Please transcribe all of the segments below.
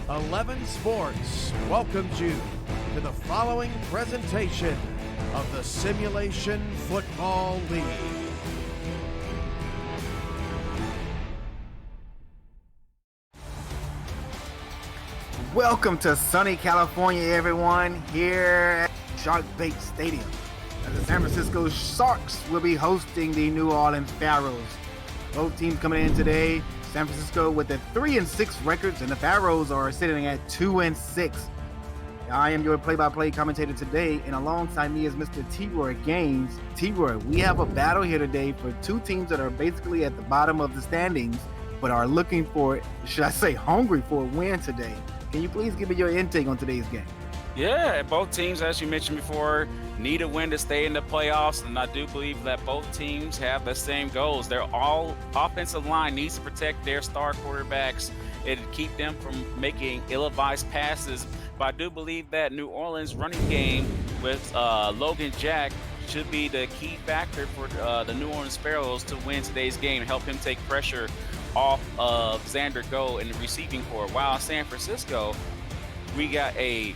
11 Sports welcomes you to the following presentation of the Simulation Football League. Welcome to sunny California, everyone, here at Shark Bait Stadium. The San Francisco Sharks will be hosting the New Orleans Pharaohs. Both teams coming in today. San Francisco with a 3-6 records, and the Pharaohs are sitting at 2-6. I am your play-by-play commentator today, and alongside me is Mr. T-Roy Gaines. T-Roy, we have a battle here today for two teams that are basically at the bottom of the standings, but are looking for, should I say, hungry for a win today. Can you please give me your intake on today's game? Yeah, both teams, as you mentioned before, need a win to stay in the playoffs, and I do believe that both teams have the same goals. Their all offensive line needs to protect their star quarterbacks and keep them from making ill-advised passes. But I do believe that New Orleans running game with Logan Jack should be the key factor for the New Orleans Pharaohs to win today's game and help him take pressure off of Xander Go in the receiving corps. While San Francisco, we got a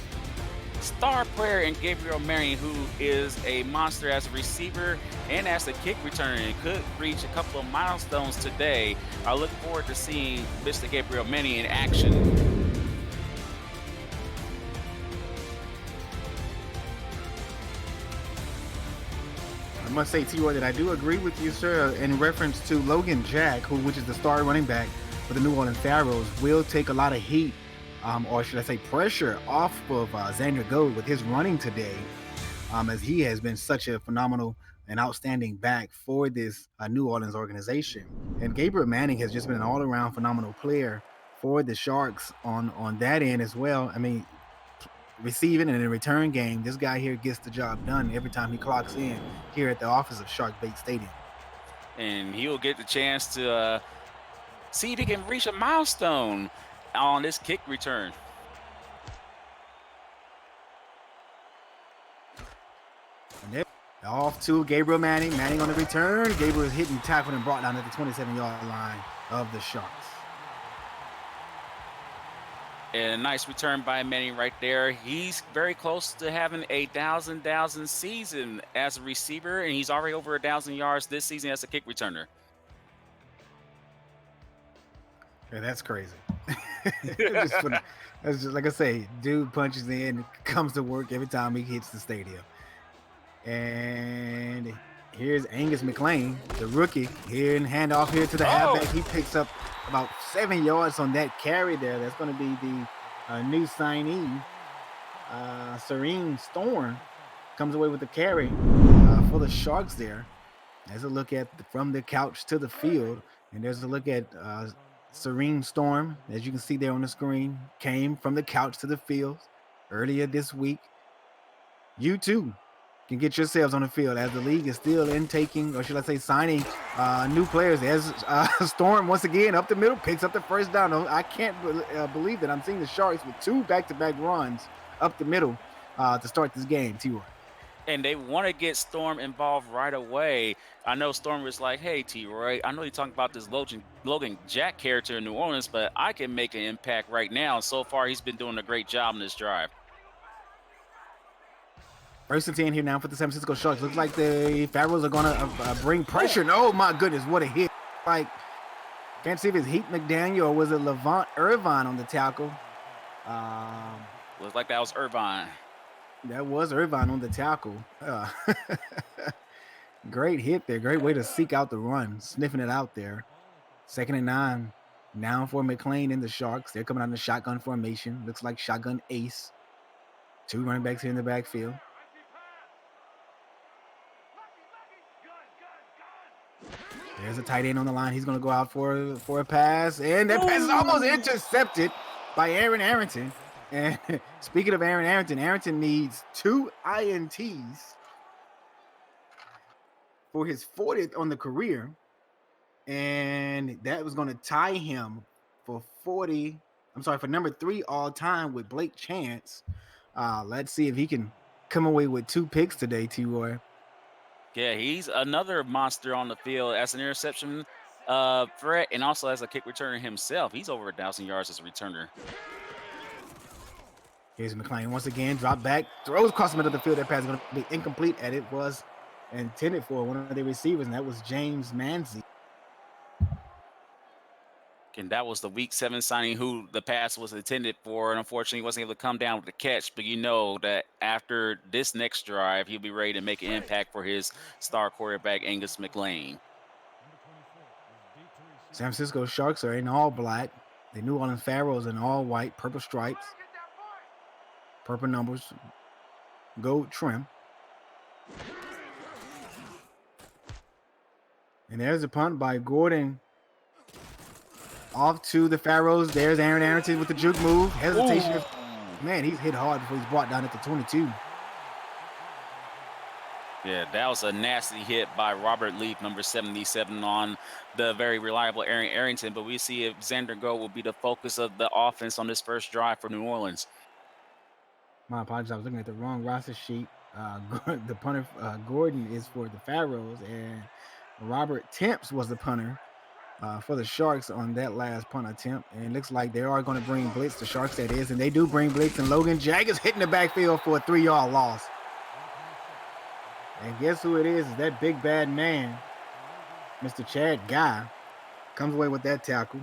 star player in Gabriel Marion, who is a monster as a receiver and as a kick returner, and could reach a couple of milestones today. I look forward to seeing Mr. Gabriel Marion in action. I must say, T-Roy, that I do agree with you, sir, in reference to Logan Jack, which is the star running back for the New Orleans Pharaohs, will take a lot of heat, or should I say pressure, off of Xander Go with his running today, as he has been such a phenomenal and outstanding back for this New Orleans organization. And Gabriel Manning has just been an all-around phenomenal player for the Sharks on that end as well. I mean, receiving and in a return game, this guy here gets the job done every time he clocks in here at the office of Shark Bait Stadium. And he'll get the chance to see if he can reach a milestone on this kick return. And off to Gabriel Manning. Manning on the return. Gabriel is hitting, tackled, and brought down at the 27-yard line of the Sharks. And a nice return by Manning right there. He's very close to having a 1,000 season as a receiver, and he's already over 1,000 yards this season as a kick returner. Yeah, that's crazy. That's just like I say, dude punches in, comes to work every time he hits the stadium. And here's Angus McLean, the rookie, here in handoff here to the halfback. He picks up about 7 yards on that carry there. That's going to be the new signee, Serene Storm, comes away with the carry for the Sharks there. There's a look at from the couch to the field, and there's a look at Serene Storm, as you can see there on the screen, came from the couch to the field earlier this week. You too can get yourselves on the field as the league is still intaking, or should I say signing new players, as Storm once again up the middle picks up the first down. I can't believe that I'm seeing the Sharks with two back-to-back runs up the middle to start this game, T-Roy. And they want to get Storm involved right away. I know Storm was like, hey, T-Roy, I know you're talking about this Logan Jack character in New Orleans, but I can make an impact right now. And so far, he's been doing a great job in this drive. 1st and 10 here now for the San Francisco Sharks. Looks like the Pharaohs are going to bring pressure. Oh, my goodness, what a hit. Like, can't see if it's Heath McDaniel or was it Levant Irvine on the tackle. Looks like that was Irvine. That was Irvine on the tackle. Great hit there. Great way to seek out the run. Sniffing it out there. 2nd and 9. Now for McLean and the Sharks. They're coming out in the shotgun formation. Looks like shotgun ace. 2 running backs here in the backfield. There's a tight end on the line. He's going to go out for a pass. And that pass is almost intercepted by Aaron Arrington. And speaking of Aaron Arrington needs 2 INTs for his 40th on the career. And that was going to tie him for number 3 all time with Blake Chance. Let's see if he can come away with 2 picks today, T-Roy. Yeah, he's another monster on the field as an interception threat and also as a kick returner himself. He's over 1,000 yards as a returner. Here's McLean once again, drop back, throws across the middle of the field. That pass is going to be incomplete, and it was intended for one of the receivers, and that was James Manzi. And that was the Week 7 signing who the pass was intended for, and unfortunately, he wasn't able to come down with the catch. But you know that after this next drive, he'll be ready to make an impact for his star quarterback, Angus McLean. San Francisco Sharks are in all black. The New Orleans Pharaohs in all white, purple stripes, purple numbers, gold trim. And there's a punt by Gordon off to the Pharaohs. There's Aaron Arrington with the juke move. Hesitation. Ooh. Man, he's hit hard before he's brought down at the 22. Yeah, that was a nasty hit by Robert Leaf, number 77, on the very reliable Aaron Arrington. But we see if Xander Go will be the focus of the offense on this first drive for New Orleans. My apologies. I was looking at the wrong roster sheet. The punter, Gordon, is for the Pharaohs, and Robert Temps was the punter for the Sharks on that last punt attempt. And it looks like they are going to bring blitz, the Sharks that is, and they do bring blitz, and Logan Jack is hitting the backfield for a 3-yard loss. And guess who it is? Is that big bad man, Mr. Chad Guy, comes away with that tackle.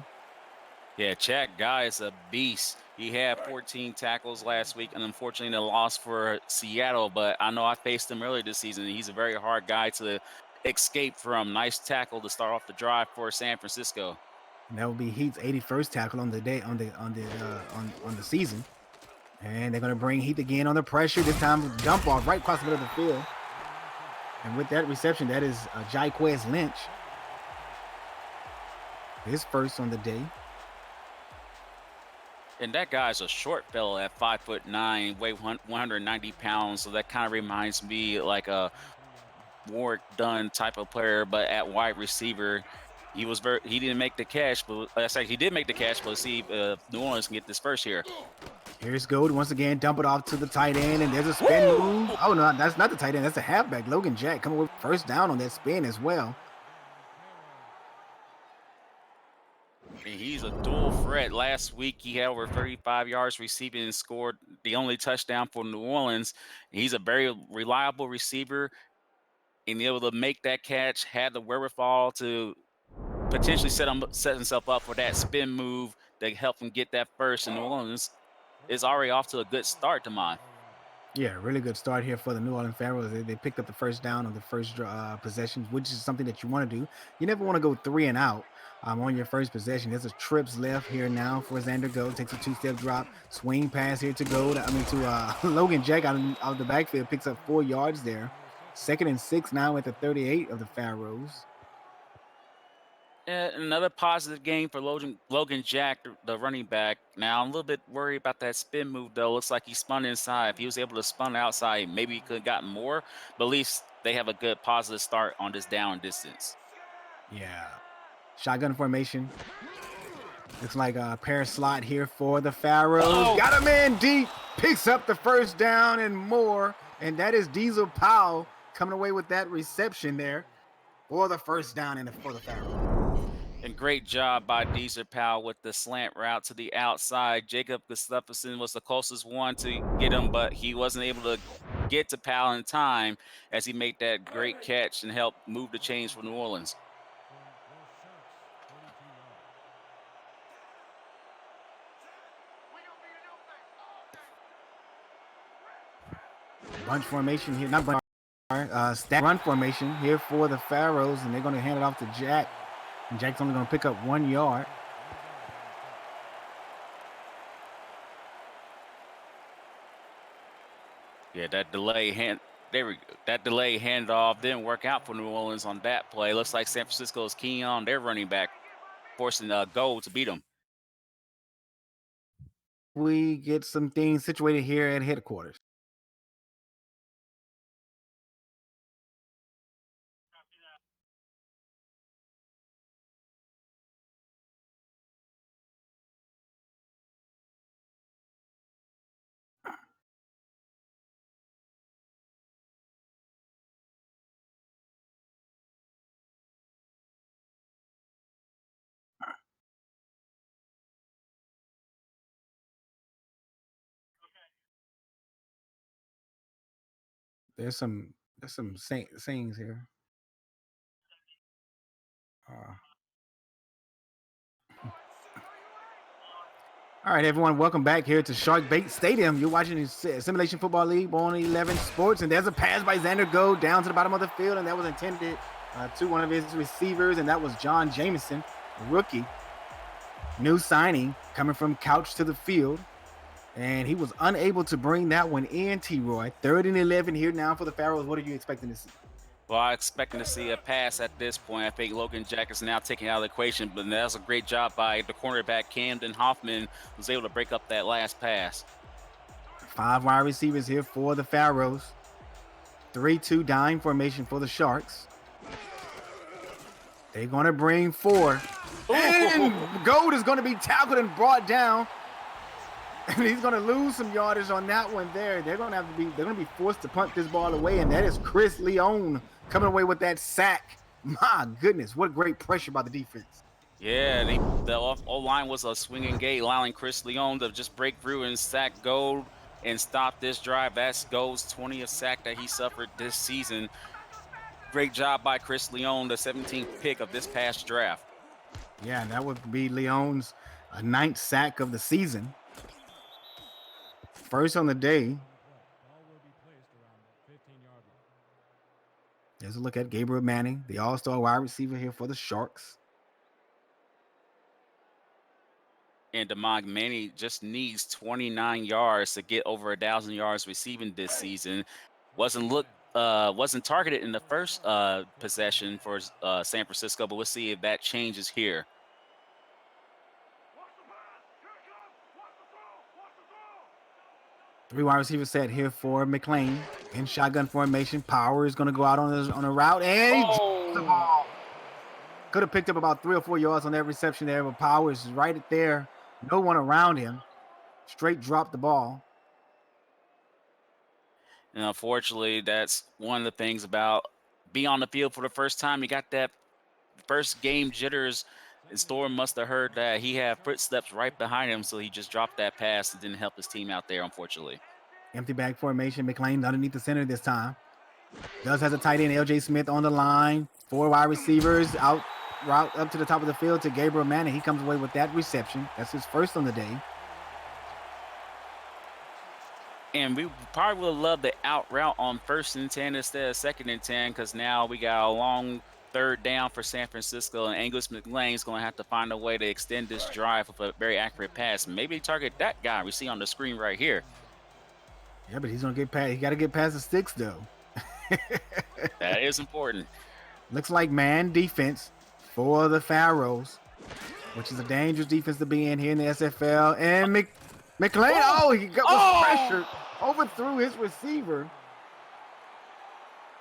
Yeah, Chad Guy is a beast. He had 14 tackles last week, and unfortunately, a loss for Seattle. But I know I faced him earlier this season. He's a very hard guy to escape from. Nice tackle to start off the drive for San Francisco. And that will be Heat's 81st tackle on the day on the season. And they're going to bring Heath again on the pressure. This time, dump off right across the middle of the field. And with that reception, that is Jaquez Lynch. His first on the day. And that guy's a short fellow at 5'9", weigh 190 pounds. So that kind of reminds me like a Warwick Dunn type of player, but at wide receiver. He didn't make the catch, but he did make the catch. But let's see if New Orleans can get this first here. Here's Gold once again, dump it off to the tight end, and there's a spin move. Oh no, that's not the tight end, that's the halfback. Logan Jack coming with first down on that spin as well. And he's a dual threat. Last week he had over 35 yards receiving and scored the only touchdown for New Orleans. He's a very reliable receiver and able to make that catch, had the wherewithal to potentially set himself up for that spin move that helped him get that first. And New Orleans is already off to a good start to mine. Yeah, really good start here for the New Orleans Pharaohs. They picked up the first down on the first possession, which is something that you want to do. You never want to go 3 and out on your first possession. There's a trips left here now for Xander Go. Takes a 2-step drop, swing pass here to Logan Jack out of the backfield, picks up 4 yards there. 2nd and 6 now at the 38 of the Pharaohs. Another positive game for Logan Jack, the running back. Now, I'm a little bit worried about that spin move, though. Looks like he spun inside. If he was able to spun outside, maybe he could have gotten more. But at least they have a good positive start on this down distance. Yeah. Shotgun formation. Looks like a pair slot here for the Pharaohs. Oh. Got him in deep. Picks up the first down and more. And that is Diesel Powell coming away with that reception there for the first down for the Pharaohs. And great job by Deezer Powell with the slant route to the outside. Jacob Gustafson was the closest one to get him, but he wasn't able to get to Powell in time as he made that great catch and helped move the chains for New Orleans. Bunch formation here, not bunch, stack run formation here for the Pharaohs, and they're going to hand it off to Jack. And Jack's only going to pick up 1 yard. Yeah, that delay handoff didn't work out for New Orleans on that play. Looks like San Francisco is keen on their running back, forcing a goal to beat them. We get some things situated here at headquarters. There's some sayings here. All right, everyone, welcome back here to Shark Bait Stadium. You're watching the Simulation Football League on 11 Sports, and there's a pass by Xander Go down to the bottom of the field, and that was intended to one of his receivers, and that was John Jameson, a rookie, new signing, coming from couch to the field, and he was unable to bring that one in, T-Roy. 3rd and 11 here now for the Pharaohs. What are you expecting to see? Well, I'm expecting to see a pass at this point. I think Logan Jack is now taken out of the equation, but that was a great job by the cornerback, Camden Hoffman, who was able to break up that last pass. 5 wide receivers here for the Pharaohs. 3-2 dime formation for the Sharks. They're going to bring 4. And Gold is going to be tackled and brought down. And he's going to lose some yardage on that one there. They're going to be forced to punt this ball away, and that is Chris Leone coming away with that sack. My goodness, what great pressure by the defense. Yeah, the O-line was a swinging gate, allowing Chris Leone to just break through and sack Gold and stop this drive. That's Gold's 20th sack that he suffered this season. Great job by Chris Leone, the 17th pick of this past draft. Yeah, that would be Leone's 9th sack of the season. First on the day. There's a look at Gabriel Manning, the all-star wide receiver here for the Sharks. And DeMond Manning just needs 29 yards to get over 1,000 yards receiving this season. Wasn't targeted in the first possession for San Francisco, but we'll see if that changes here. Three wide receiver set here for McLean in shotgun formation. Power is going to go out on a route, and he drops the ball. Could have picked up about 3 or 4 yards on that reception there, but Power is right there. No one around him. Straight dropped the ball. And unfortunately, that's one of the things about being on the field for the first time. You got that first game jitters. And Storm must have heard that he had footsteps right behind him, so he just dropped that pass and didn't help his team out there, unfortunately. Empty back formation. McLean underneath the center this time. Does has a tight end, L.J. Smith on the line. 4 wide receivers out route up to the top of the field to Gabriel Manning. He comes away with that reception. That's his first on the day. And we probably would love the out route on 1st and 10 instead of 2nd and 10, because now we got a long 3rd down for San Francisco, and Angus McLean's going to have to find a way to extend this drive with a very accurate pass. Maybe target that guy we see on the screen right here. Yeah, but he's going to get past. He got to get past the sticks, though. That is important. Looks like man defense for the Pharaohs, which is a dangerous defense to be in here in the SFL. And McLean, he was pressured, overthrew his receiver.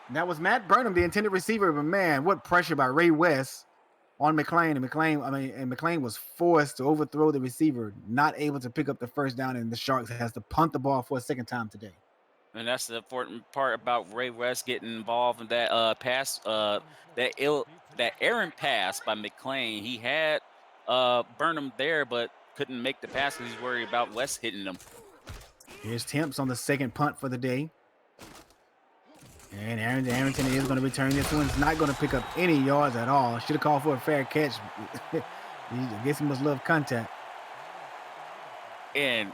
And that was Matt Burnham, the intended receiver. But man, what pressure by Ray West on McLean. And McLean was forced to overthrow the receiver, not able to pick up the first down, and the Sharks has to punt the ball for a second time today. And that's the important part about Ray West getting involved in that pass, that errant pass by McLean. He had Burnham there, but couldn't make the pass because he's worried about West hitting him. Here's Temps on the second punt for the day. And Arrington is going to return this one. It's not going to pick up any yards at all. Should have called for a fair catch. I guess he must love contact. And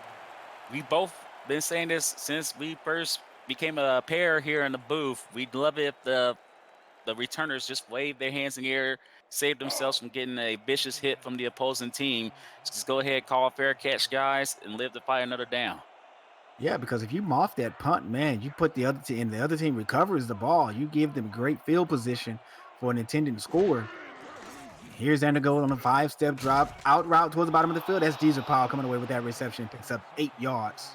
we both been saying this since we first became a pair here in the booth. We'd love it if the returners just wave their hands in the air, save themselves from getting a vicious hit from the opposing team. Just go ahead, call a fair catch, guys, and live to fight another down. Yeah, because if you muff that punt, man, you put the other team, and the other team recovers the ball. You give them great field position for an intended score. Here's Andergold on a 5-step drop, out route towards the bottom of the field. That's Deezer Powell coming away with that reception, picks up 8 yards.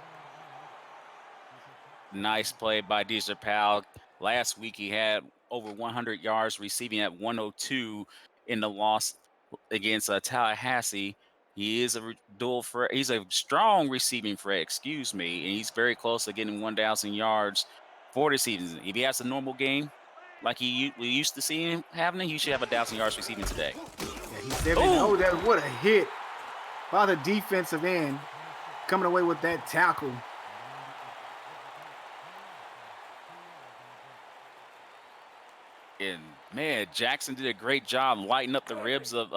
Nice play by Deezer Powell. Last week he had over 100 yards receiving at 102 in the loss against Tallahassee. He is a dual threat. He's a strong receiving threat, excuse me, and he's very close to getting 1,000 yards for the season. If he has a normal game like we used to see him having, he should have 1,000 yards receiving today. Yeah, he's 7-0. What a hit by the defensive end, coming away with that tackle. And man, Jackson did a great job lighting up the ribs of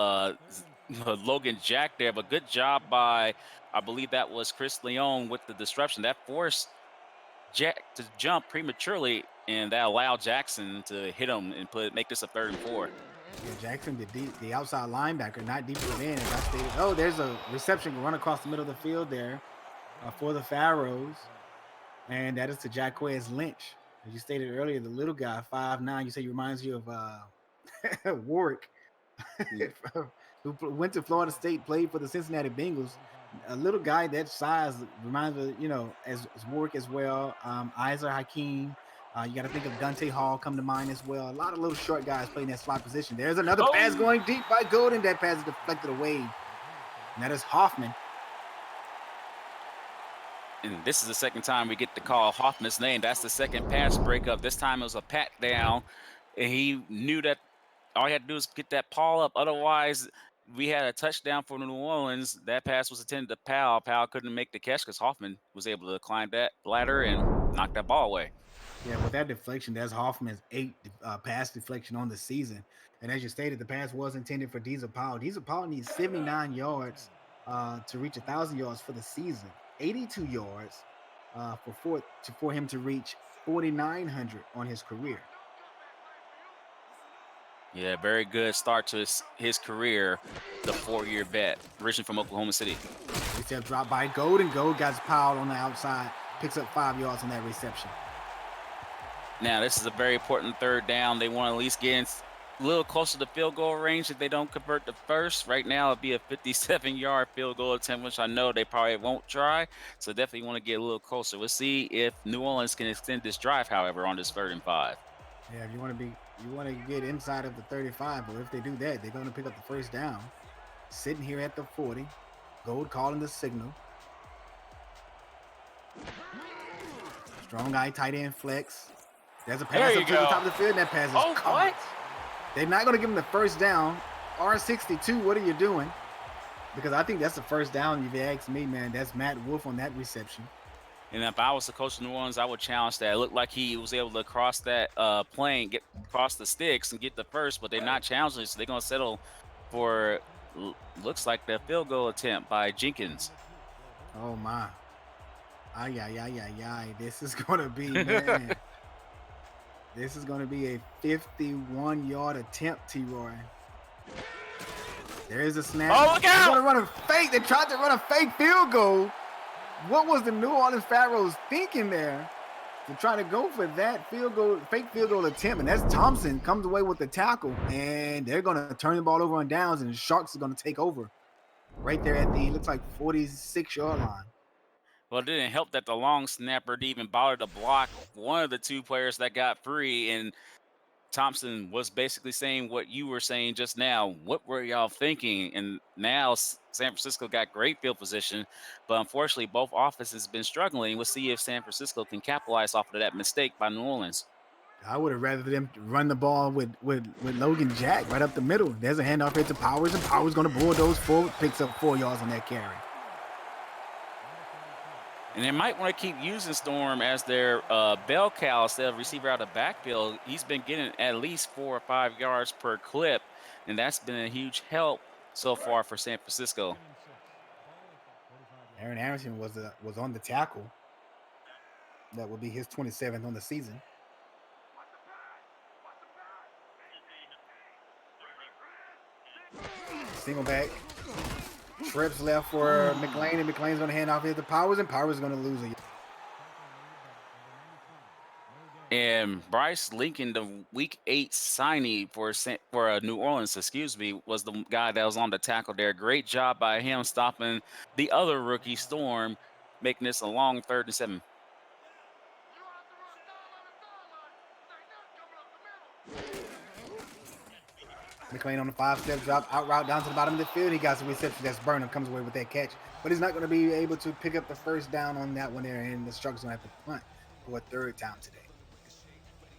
Logan Jack there, but good job by, I believe that was Chris Leone with the disruption. That forced Jack to jump prematurely, and that allowed Jackson to hit him and make this a 3rd and 4. Yeah, Jackson, the outside linebacker, not defensive end. As I stated, oh, there's a reception run across the middle of the field there for the Pharaohs, and that is to Jacquez Lynch. As you stated earlier, the little guy, 5'9", you say he reminds you of Warwick, who went to Florida State, played for the Cincinnati Bengals. A little guy that size reminds me, as Warwick as well. Isaac Hakeem. You got to think of Dante Hall come to mind as well. A lot of little short guys playing that slot position. There's another pass going deep by Golden. That pass is deflected away. And that is Hoffman. And this is the second time we get to call Hoffman's name. That's the second pass breakup. This time it was a pat down. And he knew that all he had to do is get that Paul up. Otherwise, we had a touchdown for New Orleans. That pass was intended to Powell. Powell couldn't make the catch because Hoffman was able to climb that ladder and knock that ball away. Yeah, with that deflection, that's Hoffman's 8th pass deflection on the season. And as you stated, the pass was intended for Diesel Powell. Diesel Powell needs 79 yards to reach 1,000 yards for the season. 82 yards for him to reach 4,900 on his career. Yeah, very good start to his career, the 4-year vet, originally from Oklahoma City. Step drop by Gold, Gold got Powell on the outside, picks up 5 yards on that reception. Now, this is a very important 3rd down. They want to at least get a little closer to field goal range if they don't convert the first. Right now, it'd be a 57-yard field goal attempt, which I know they probably won't try. So definitely want to get a little closer. We'll see if New Orleans can extend this drive, however, on this 3rd and 5. Yeah, if you want to get inside of the 35, but if they do that, they're going to pick up the 1st down. Sitting here at the 40, Gold calling the signal. Strong eye, tight end flex. There's a pass up to the top of the field, and that pass is caught. They're not going to give him the 1st down. R62, what are you doing? Because I think that's the 1st down, if you ask me, man. That's Matt Wolf on that reception. And if I was the coach of New Orleans, I would challenge that. It looked like he was able to cross that plane, get across the sticks and get the 1st, but they're not challenging, so they're going to settle for, looks like the field goal attempt by Jenkins. Oh, my. Ay. This is going to be, man. This is going to be a 51-yard attempt, T-Roy. There is a snap. Oh, look out! They're going to run a fake. They tried to run a fake field goal. What was the New Orleans Pharaohs thinking there to try to go for that fake field goal attempt? And that's Thompson comes away with the tackle, and they're going to turn the ball over on downs, and the Sharks are going to take over right there at the, looks like 46-yard line. Well, it didn't help that the long snapper didn't even bother to block one of the 2 players that got free, and Thompson was basically saying what you were saying just now. What were y'all thinking? And now San Francisco got great field position, but unfortunately both offenses have been struggling. We'll see if San Francisco can capitalize off of that mistake by New Orleans. I would have rather them run the ball with Logan Jack right up the middle. There's a handoff here to Powers, and Powers going to bulldoze forward, picks up 4 yards on that carry. And they might want to keep using Storm as their bell cow instead of receiver out of backfield. He's been getting at least 4 or 5 yards per clip, and that's been a huge help so far for San Francisco. Aaron Harrison was on the tackle. That would be his 27th on the season. Single back. Trips left for McLean, and McLean's going to hand off here to Powers, and Powers is going to lose it. And Bryce Lincoln, the Week 8 signee for New Orleans, was the guy that was on the tackle there. Great job by him stopping the other rookie, Storm, making this a long 3rd and 7. McLean on the 5-step drop, out route down to the bottom of the field. He got some reception. That's Burnham, comes away with that catch. But he's not going to be able to pick up the 1st down on that one there, and the Sharks going to have to punt for a 3rd time today.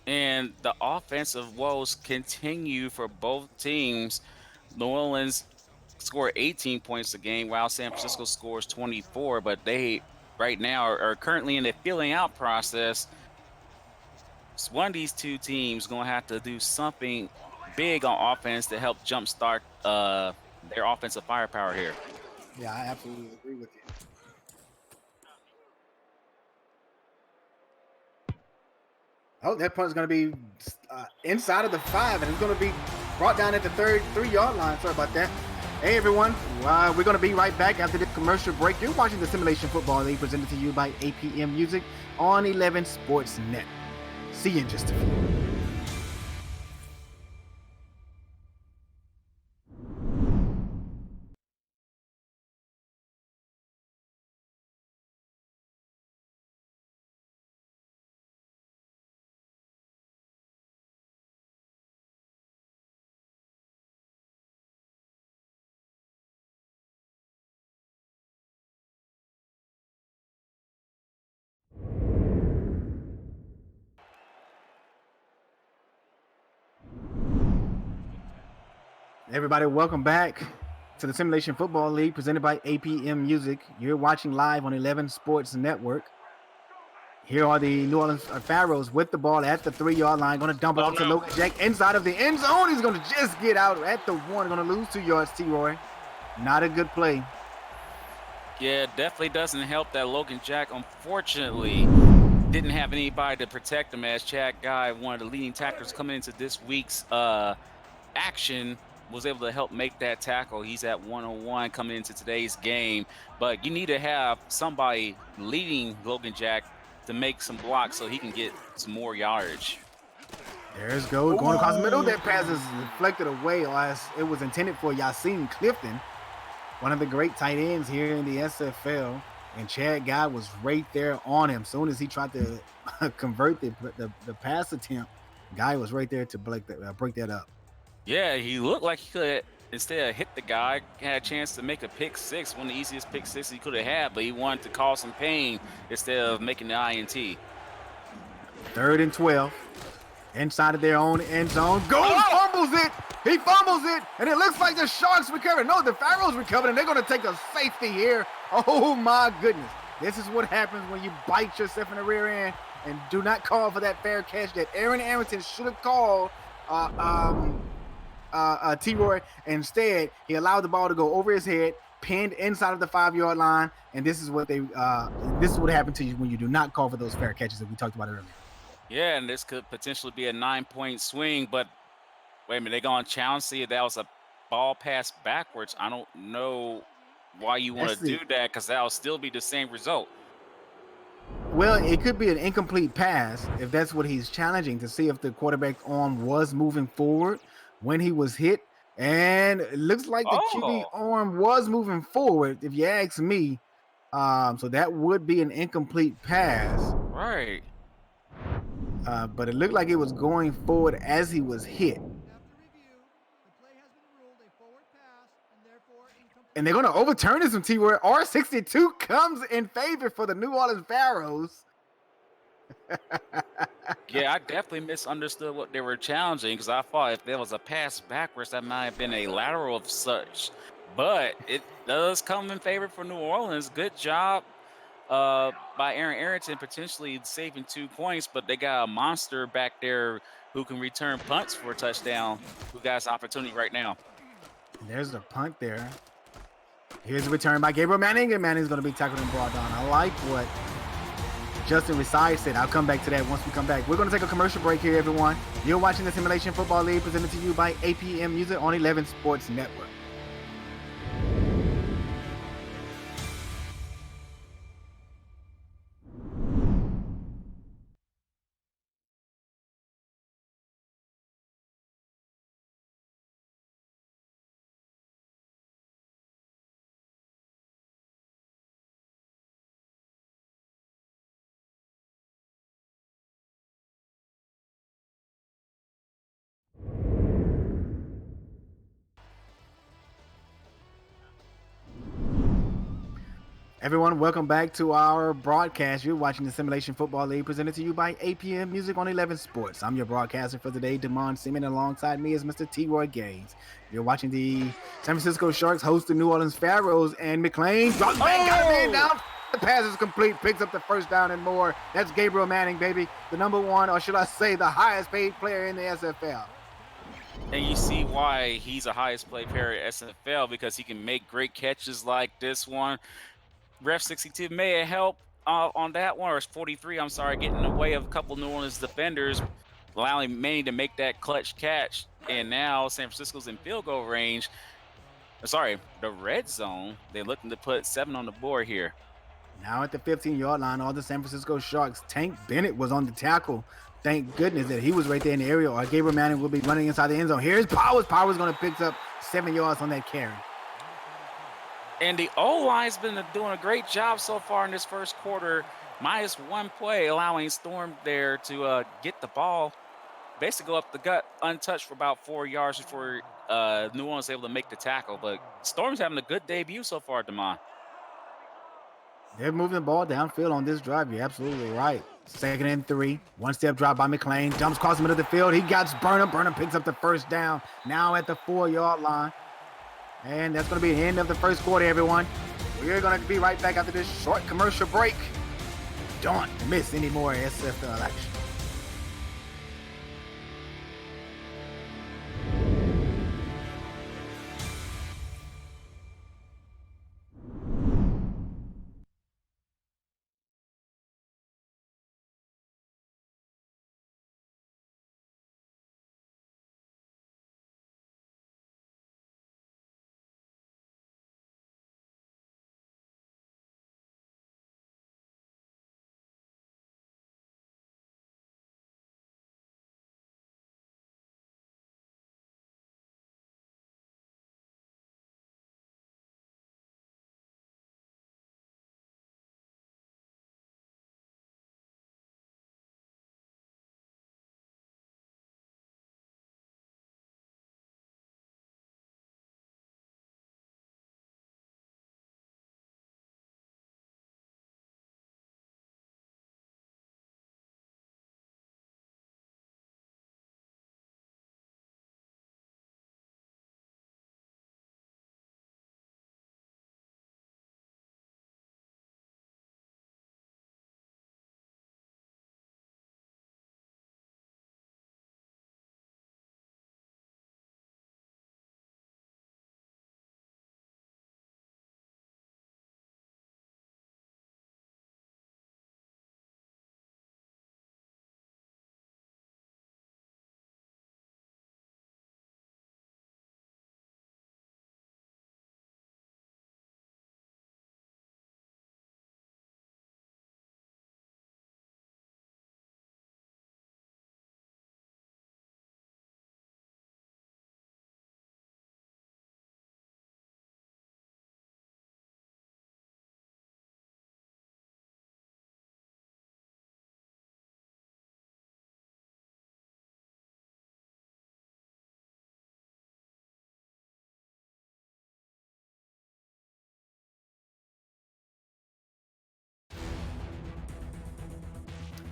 And the offensive woes continue for both teams. New Orleans scored 18 points a game, while San Francisco scores 24. But they, right now, are currently in the filling out process. one of these two teams going to have to do something big on offense to help jumpstart their offensive firepower here. Yeah, I absolutely agree with you. Oh, that punt is going to be inside of the 5, and it's going to be brought down at the 3-yard line. Sorry about that. Hey, everyone. We're going to be right back after this commercial break. You're watching the Simulation Football League presented to you by APM Music on 11 Sports Net. See you in just a few. Everybody, welcome back to the Simulation Football League presented by APM Music. You're watching live on 11 Sports Network. Here are the New Orleans Pharaohs with the ball at the 3-yard line. Going to dump it off to Logan Jack inside of the end zone. He's going to just get out at the 1. Going to lose 2 yards, T-Roy. Not a good play. Yeah, it definitely doesn't help that Logan Jack, unfortunately, didn't have anybody to protect him, as Chad Guy, one of the leading tacklers coming into this week's action, was able to help make that tackle. He's at 101 coming into today's game. But you need to have somebody leading Logan Jack to make some blocks so he can get some more yardage. There's going across the middle. That pass is deflected away as it was intended for Yasin Clifton, one of the great tight ends here in the SFL. And Chad Guy was right there on him. Soon as he tried to convert the pass attempt, Guy was right there to break that up. Yeah, he looked like he could, instead of hit the guy, had a chance to make a pick 6, one of the easiest pick 6 he could have had, but he wanted to cause some pain instead of making the INT. 3rd and 12. Inside of their own end zone. Fumbles it. He fumbles it. And it looks like the Sharks recovered. No, the Pharaohs recovered, and they're going to take a safety here. Oh, my goodness. This is what happens when you bite yourself in the rear end and do not call for that fair catch that Aaron Arrington should have called T-Roy. Instead, he allowed the ball to go over his head, pinned inside of the 5-yard line, and this is what happened to you when you do not call for those fair catches that we talked about earlier. Yeah, and this could potentially be a 9-point swing, but wait a minute, they're going to challenge, see if that was a ball pass backwards. I don't know why you want to do that, because that'll still be the same result. Well, it could be an incomplete pass if that's what he's challenging, to see if the quarterback's arm was moving forward when he was hit. And it looks like the QB arm was moving forward, if you ask me. So that would be an incomplete pass. Right. But it looked like it was going forward as he was hit. And they're going to overturn this from T-Roy. R62 comes in favor for the New Orleans Pharaohs. Yeah, I definitely misunderstood what they were challenging, because I thought if there was a pass backwards, that might have been a lateral of such. But it does come in favor for New Orleans. Good job by Aaron Arrington, potentially saving 2 points, but they got a monster back there who can return punts for a touchdown, who got his opportunity right now. There's a punt there. Here's a return by Gabriel Manning, and Manning's going to be tackled and brought down. I like what Justin Reside said. I'll come back to that once we come back. We're going to take a commercial break here, everyone. You're watching the Simulation Football League presented to you by APM Music on 11 Sports Network. Everyone, welcome back to our broadcast. You're watching the Simulation Football League presented to you by APM Music on 11 Sports. I'm your broadcaster for today, Damon Seaman. Alongside me is Mr. T-Roy Gaines. You're watching the San Francisco Sharks host the New Orleans Pharaohs, and McClain drops back, got a man down The pass is complete, picks up the first down and more. That's Gabriel Manning, baby. The number one, or should I say the highest paid player in the SFL. And you see why he's the highest paid player at SFL, because he can make great catches like this one. Ref 62 may have helped on that one, or 43, I'm sorry, getting in the way of a couple New Orleans defenders, allowing Manning to make that clutch catch. And now San Francisco's in field goal range. Sorry, the red zone. They're looking to put 7 on the board here. Now at the 15-yard line, all the San Francisco Sharks. Tank Bennett was on the tackle. Thank goodness that he was right there in the area, or Gabriel Manning will be running inside the end zone. Here's Powers. Powers going to pick up 7 yards on that carry. And the O-line's been doing a great job so far in this first quarter. Minus 1 play, allowing Storm there to get the ball, basically go up the gut untouched for about 4 yards before New Orleans was able to make the tackle. But Storm's having a good debut so far, Damon. They're moving the ball downfield on this drive. You're absolutely right. 2nd and 3. 1-step drop by McClain. Jumps across the middle of the field. He got Burnham. Burnham picks up the first down. Now at the 4-yard line. And that's going to be the end of the first quarter, everyone. We're going to be right back after this short commercial break. Don't miss any more SFL action.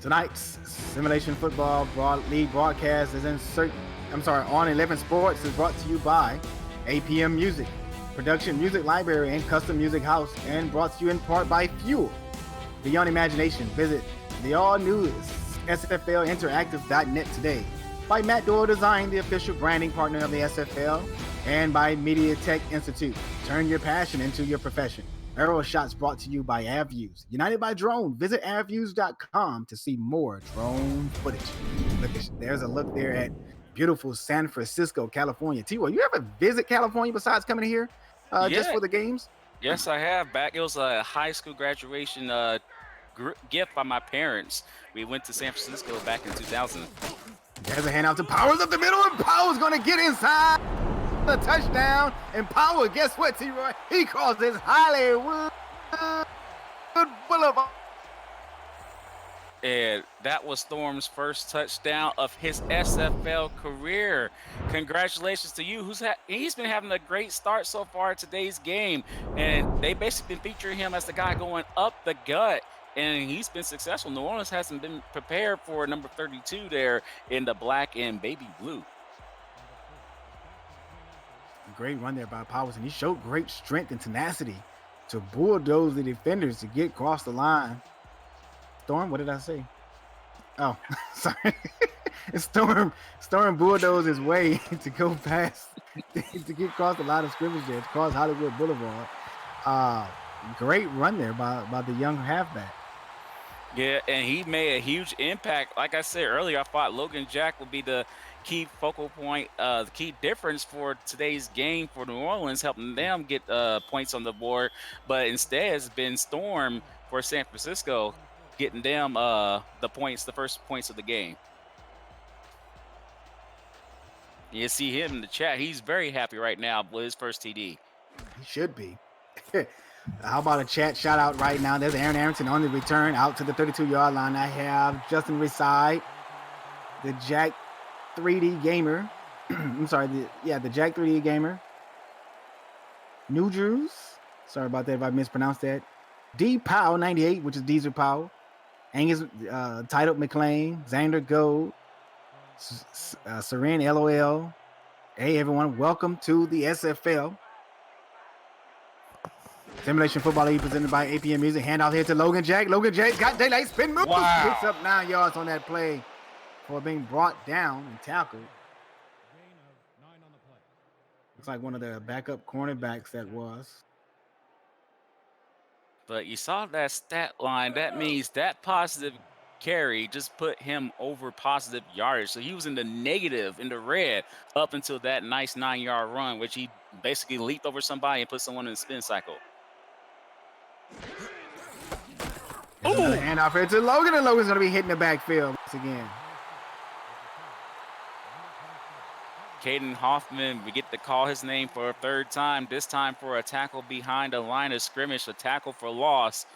Tonight's Simulation Football League broadcast is on 11 Sports is brought to you by APM Music, Production Music Library and Custom Music House, and brought to you in part by Fuel Beyond Imagination. Visit the all-new SFLinteractive.net today. By Matt Doyle Design, the official branding partner of the SFL, and by Media Tech Institute. Turn your passion into your profession. Arrow Shots brought to you by AvViews. United by Drone. Visit avviews.com to see more drone footage. There's a look there at beautiful San Francisco, California. T-Roy, you ever visit California besides coming here just for the games? Yes, I have. It was a high school graduation gift by my parents. We went to San Francisco back in 2000. There's a handout to Powers up the middle, and Powers going to get inside. The touchdown, and Power, guess what, T-Roy? He calls this Hollywood Boulevard. And that was Storm's first touchdown of his SFL career. Congratulations to you. He's been having a great start so far at today's game, and they basically been featuring him as the guy going up the gut, and he's been successful. New Orleans hasn't been prepared for number 32 there in the black and baby blue. Great run there by Powers, and he showed great strength and tenacity to bulldoze the defenders to get across the line. Storm, what did I say? Oh, sorry. Storm bulldozed his way to go past to get across the line of scrimmage there to cross Hollywood Boulevard. Great run there by the young halfback. Yeah, and he made a huge impact. Like I said earlier, I thought Logan Jack would be the key focal point, the key difference for today's game for New Orleans, helping them get points on the board. But instead, it's been Storm for San Francisco, getting them the points, the first points of the game. You see him in the chat. He's very happy right now with his first TD. He should be. How about a chat shout out right now? There's Aaron Arrington on the return out to the 32-yard line. I have Justin Reside, the Jack 3D Gamer. I'm sorry, the Jack 3D Gamer. New Drews. Sorry about that if I mispronounced that. D Powell 98, which is Diesel Powell. Angus Title McLean, Xander Gold, Seren LOL. Hey everyone, welcome to the SFL. Simulation Football League presented by APM Music. Handoff here to Logan Jack. Logan Jack's got daylight spin move. Wow. Picks up 9 yards on that play for being brought down and tackled. Looks like one of the backup cornerbacks that was. But you saw that stat line. That means that positive carry just put him over positive yardage. So he was in the negative, in the red, up until that nice 9-yard run, which he basically leaped over somebody and put someone in the spin cycle. Handoff here to Logan, and Logan's going to be hitting the backfield once again. Caden Hoffman, we get to call his name for a third time, this time for a tackle behind the line of scrimmage, a tackle for loss.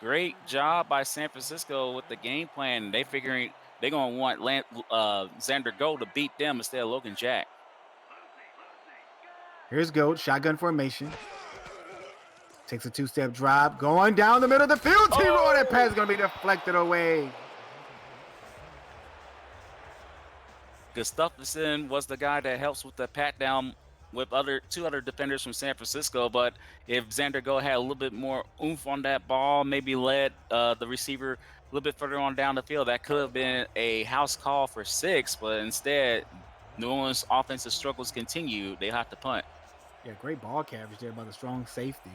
Great job by San Francisco with the game plan. They figuring they're going to want Xander Gold to beat them instead of Logan Jack. Here's Gold, shotgun formation. Takes a 2-step drop, going down the middle of the field. T-Roy, that pass is going to be deflected away. Gustafson was the guy that helps with the pat down with two other defenders from San Francisco. But if Xander Gold had a little bit more oomph on that ball, maybe led the receiver a little bit further on down the field, that could have been a house call for 6. But instead, New Orleans' offensive struggles continue. They have to punt. Yeah, great ball coverage there by the strong safety.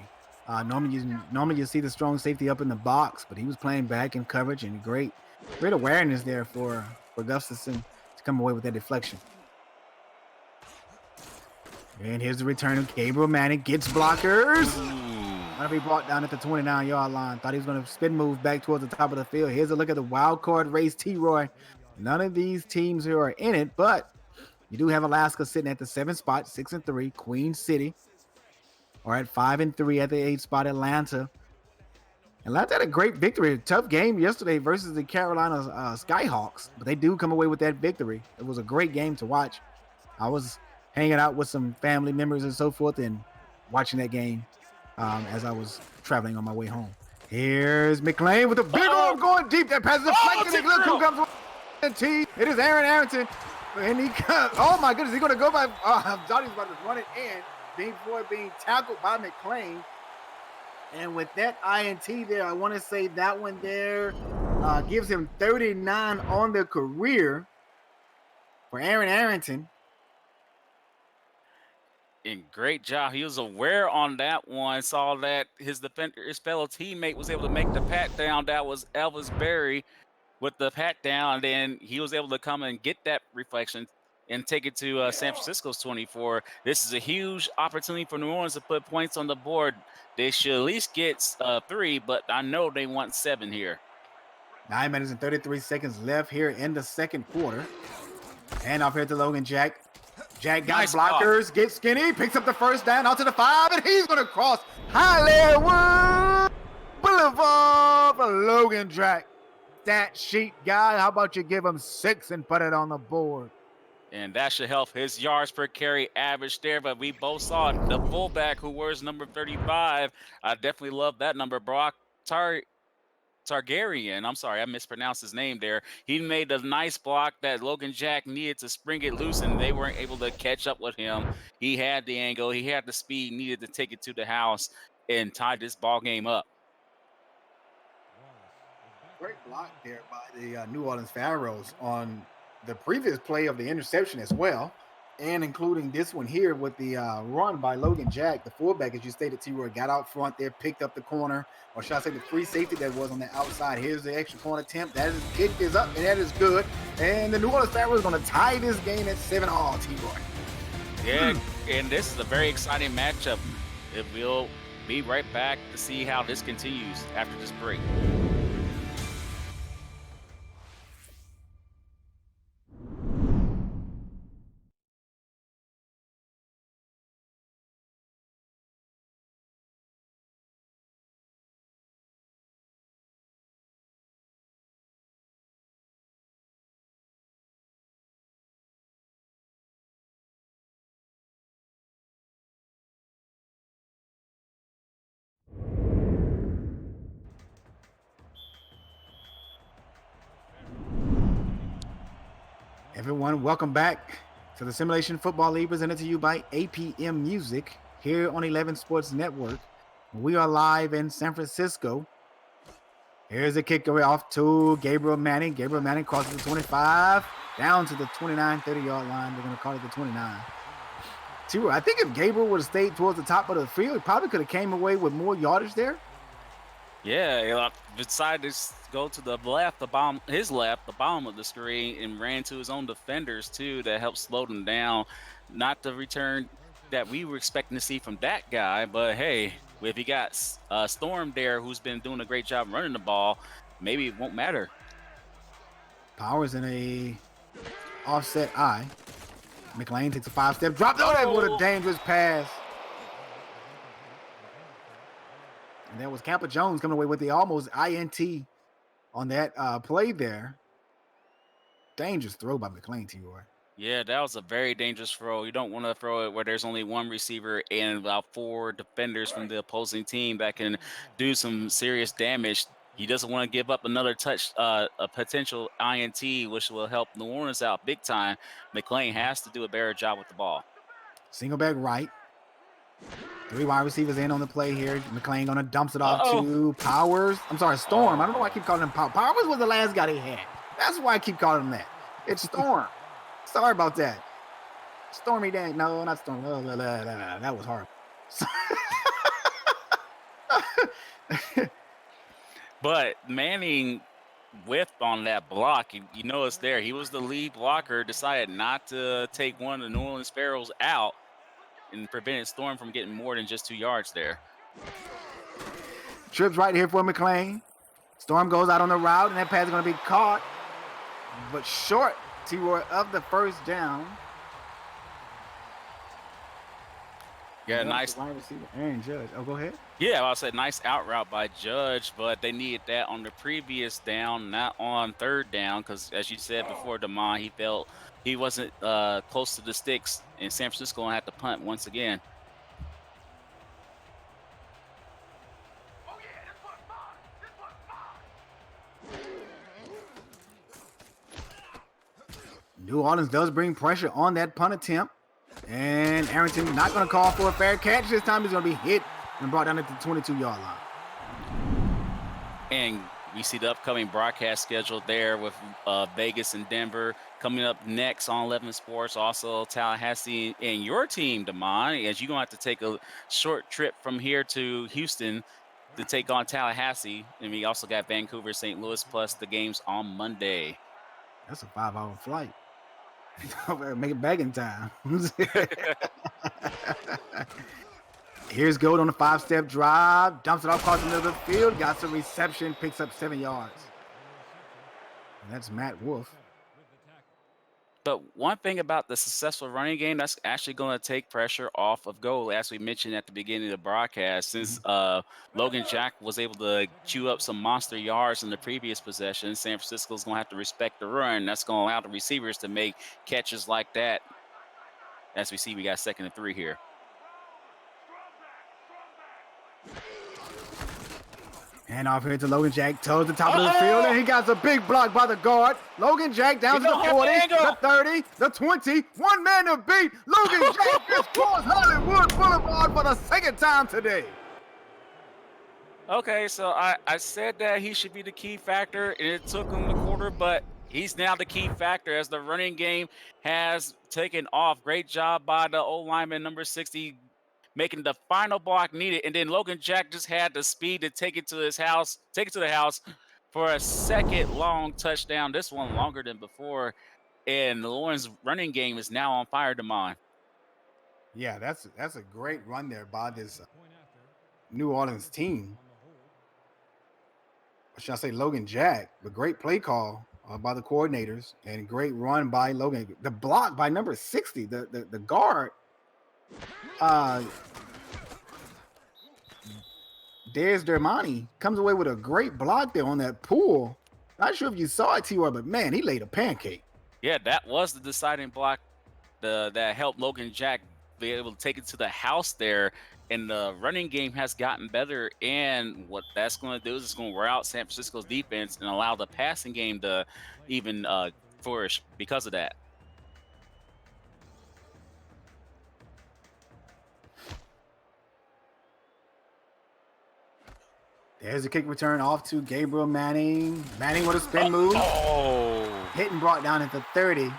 Normally you see the strong safety up in the box, but he was playing back in coverage, and great awareness there for Gustafson to come away with that deflection. And here's the return of Gabriel Manning, gets blockers. Gonna be brought down at the 29-yard line. Thought he was gonna spin move back towards the top of the field. Here's a look at the wild card race, T-Roy. None of these teams who are in it, but you do have Alaska sitting at the 7th spot, 6-3. Queen City are at 5-3 at the 8th spot. Atlanta had a great victory. A tough game yesterday versus the Carolina Skyhawks, but they do come away with that victory. It was a great game to watch. I was hanging out with some family members and so forth and watching that game as I was traveling on my way home. Here's McLean with a big arm going deep. That pass is deflected. Look who comes with the T. It is Aaron Arrington. And he comes. Oh my goodness, he's going to go by. I thought he was about to run it in. Before being tackled by McLean. And with that INT there, I want to say that one there gives him 39 on the career for Aaron Arrington. And great job. He was aware on that one. Saw that his fellow teammate was able to make the pat down. That was Elvis Berry with the pat down. And then he was able to come and get that reflection and take it to San Francisco's 24. This is a huge opportunity for New Orleans to put points on the board. They should at least get 3, but I know they want 7 here. 9 minutes and 33 seconds left here in the second quarter. Hand off here to Logan Jack. Jack got Nice blockers, block. gets skinny, picks up the first down out to the 5, and he's going to cross Hollywood Boulevard for Logan Jack. That sheet guy, how about you give him 6 and put it on the board? And that should help his yards per carry average there. But we both saw the fullback who wears number 35. I definitely love that number, Brock Targaryen. I'm sorry, I mispronounced his name there. He made a nice block that Logan Jack needed to spring it loose, and they weren't able to catch up with him. He had the angle. He had the speed needed to take it to the house. and tie this ball game up. Great block there by the New Orleans Pharaohs on the previous play of the interception as well, and including this one here with the run by Logan Jack, the fullback, as you stated, T-Roy, got out front there, picked up the corner, or should I say the free safety that was on the outside. Here's the extra point attempt. That is kick is up, and that is good. And the New Orleans Pharaohs are going to tie this game at 7-all, T-Roy. Yeah, and this is a very exciting matchup. We'll be right back to see how this continues after this break. Everyone, welcome back to the Simulation Football League, presented to you by APM Music here on 11 Sports Network. We are live in San Francisco. Here's the kick off to Gabriel Manning. Gabriel Manning crosses the 25 down to the 29, 30-yard line. They're going to call it the 29. I think if Gabriel would have stayed towards the top of the field, he probably could have came away with more yardage there. Yeah, decided to go to the left, the bottom of the screen, and ran to his own defenders too. That helped slow them down. Not the return that we were expecting to see from that guy, but hey, if he got Storm there, who's been doing a great job running the ball, maybe it won't matter. Powers in a offset eye. McLean takes a 5-step drop. Oh, that was a dangerous pass. And that was Campa Jones coming away with the almost INT on that play there. Dangerous throw by McLean, T-Roy. Yeah, that was a very dangerous throw. You don't want to throw it where there's only one receiver and about 4 defenders from the opposing team that can do some serious damage. He doesn't want to give up another a potential INT, which will help New Orleans out big time. McLean has to do a better job with the ball. Single back right. 3 wide receivers in on the play here. McLean gonna dumps it off to Powers. I'm sorry, Storm. I don't know why I keep calling him Powers. Powers was the last guy they had. That's why I keep calling him that. It's Storm. Sorry about that. Stormy Dan. No, not Storm. That was horrible. But Manning whiffed on that block. You know it's there. He was the lead blocker, decided not to take one of the New Orleans Pharaohs out and prevented Storm from getting more than just 2 yards there. Trips right here for McLean. Storm goes out on the route, and that pass is going to be caught, but short, T-Roy, of the first down. Yeah, nice. Wide receiver, Aaron Judge. Oh, go ahead. Yeah, I said nice out route by Judge, but they needed that on the previous down, not on 3rd down, because as you said before, Damon, he felt he wasn't close to the sticks, and San Francisco had to punt once again. New Orleans does bring pressure on that punt attempt. And Arrington not going to call for a fair catch. This time he's going to be hit and brought down at the 22-yard line. And we see the upcoming broadcast schedule there with Vegas and Denver. Coming up next on 11 Sports, also Tallahassee and your team, Damon, as you're going to have to take a short trip from here to Houston to take on Tallahassee. And we also got Vancouver, St. Louis, plus the games on Monday. That's a 5-hour flight. Make it back in time. Here's Gold on the 5-step drive. Dumps it off across the middle of the field. Got some reception. Picks up 7 yards. And that's Matt Wolf. But one thing about the successful running game, that's actually going to take pressure off of Gold, as we mentioned at the beginning of the broadcast. Since Logan Jack was able to chew up some monster yards in the previous possession, San Francisco's going to have to respect the run. That's going to allow the receivers to make catches like that. As we see, we got 2nd and 3 here. And off here to Logan Jack, toes the top of the field, and he got a big block by the guard. Logan Jack down to the 40, the 30, the 20, one man to beat. Logan Jack just crossed Hollywood Boulevard for the 2nd time today. Okay, so I said that he should be the key factor, and it took him the quarter, but he's now the key factor as the running game has taken off. Great job by the O lineman number 60, making the final block needed, and then Logan Jack just had the speed to take it to his house, take it to the house for a second long touchdown. This one longer than before, and the Lawrence running game is now on fire, Demond. Yeah, that's a great run there by this New Orleans team. Or should I say Logan Jack? But great play call by the coordinators and great run by Logan. The block by number 60, the guard, uh, Dez Dermani comes away with a great block there on that pull. Not sure if you saw it, T.Y., but man, he laid a pancake. Yeah, that was the deciding block that helped Logan Jack be able to take it to the house there. And the running game has gotten better. And what that's going to do is it's going to wear out San Francisco's defense and allow the passing game to even flourish because of that. There's a kick return off to Gabriel Manning. Manning with a spin move. Oh, Hit and brought down at the 30.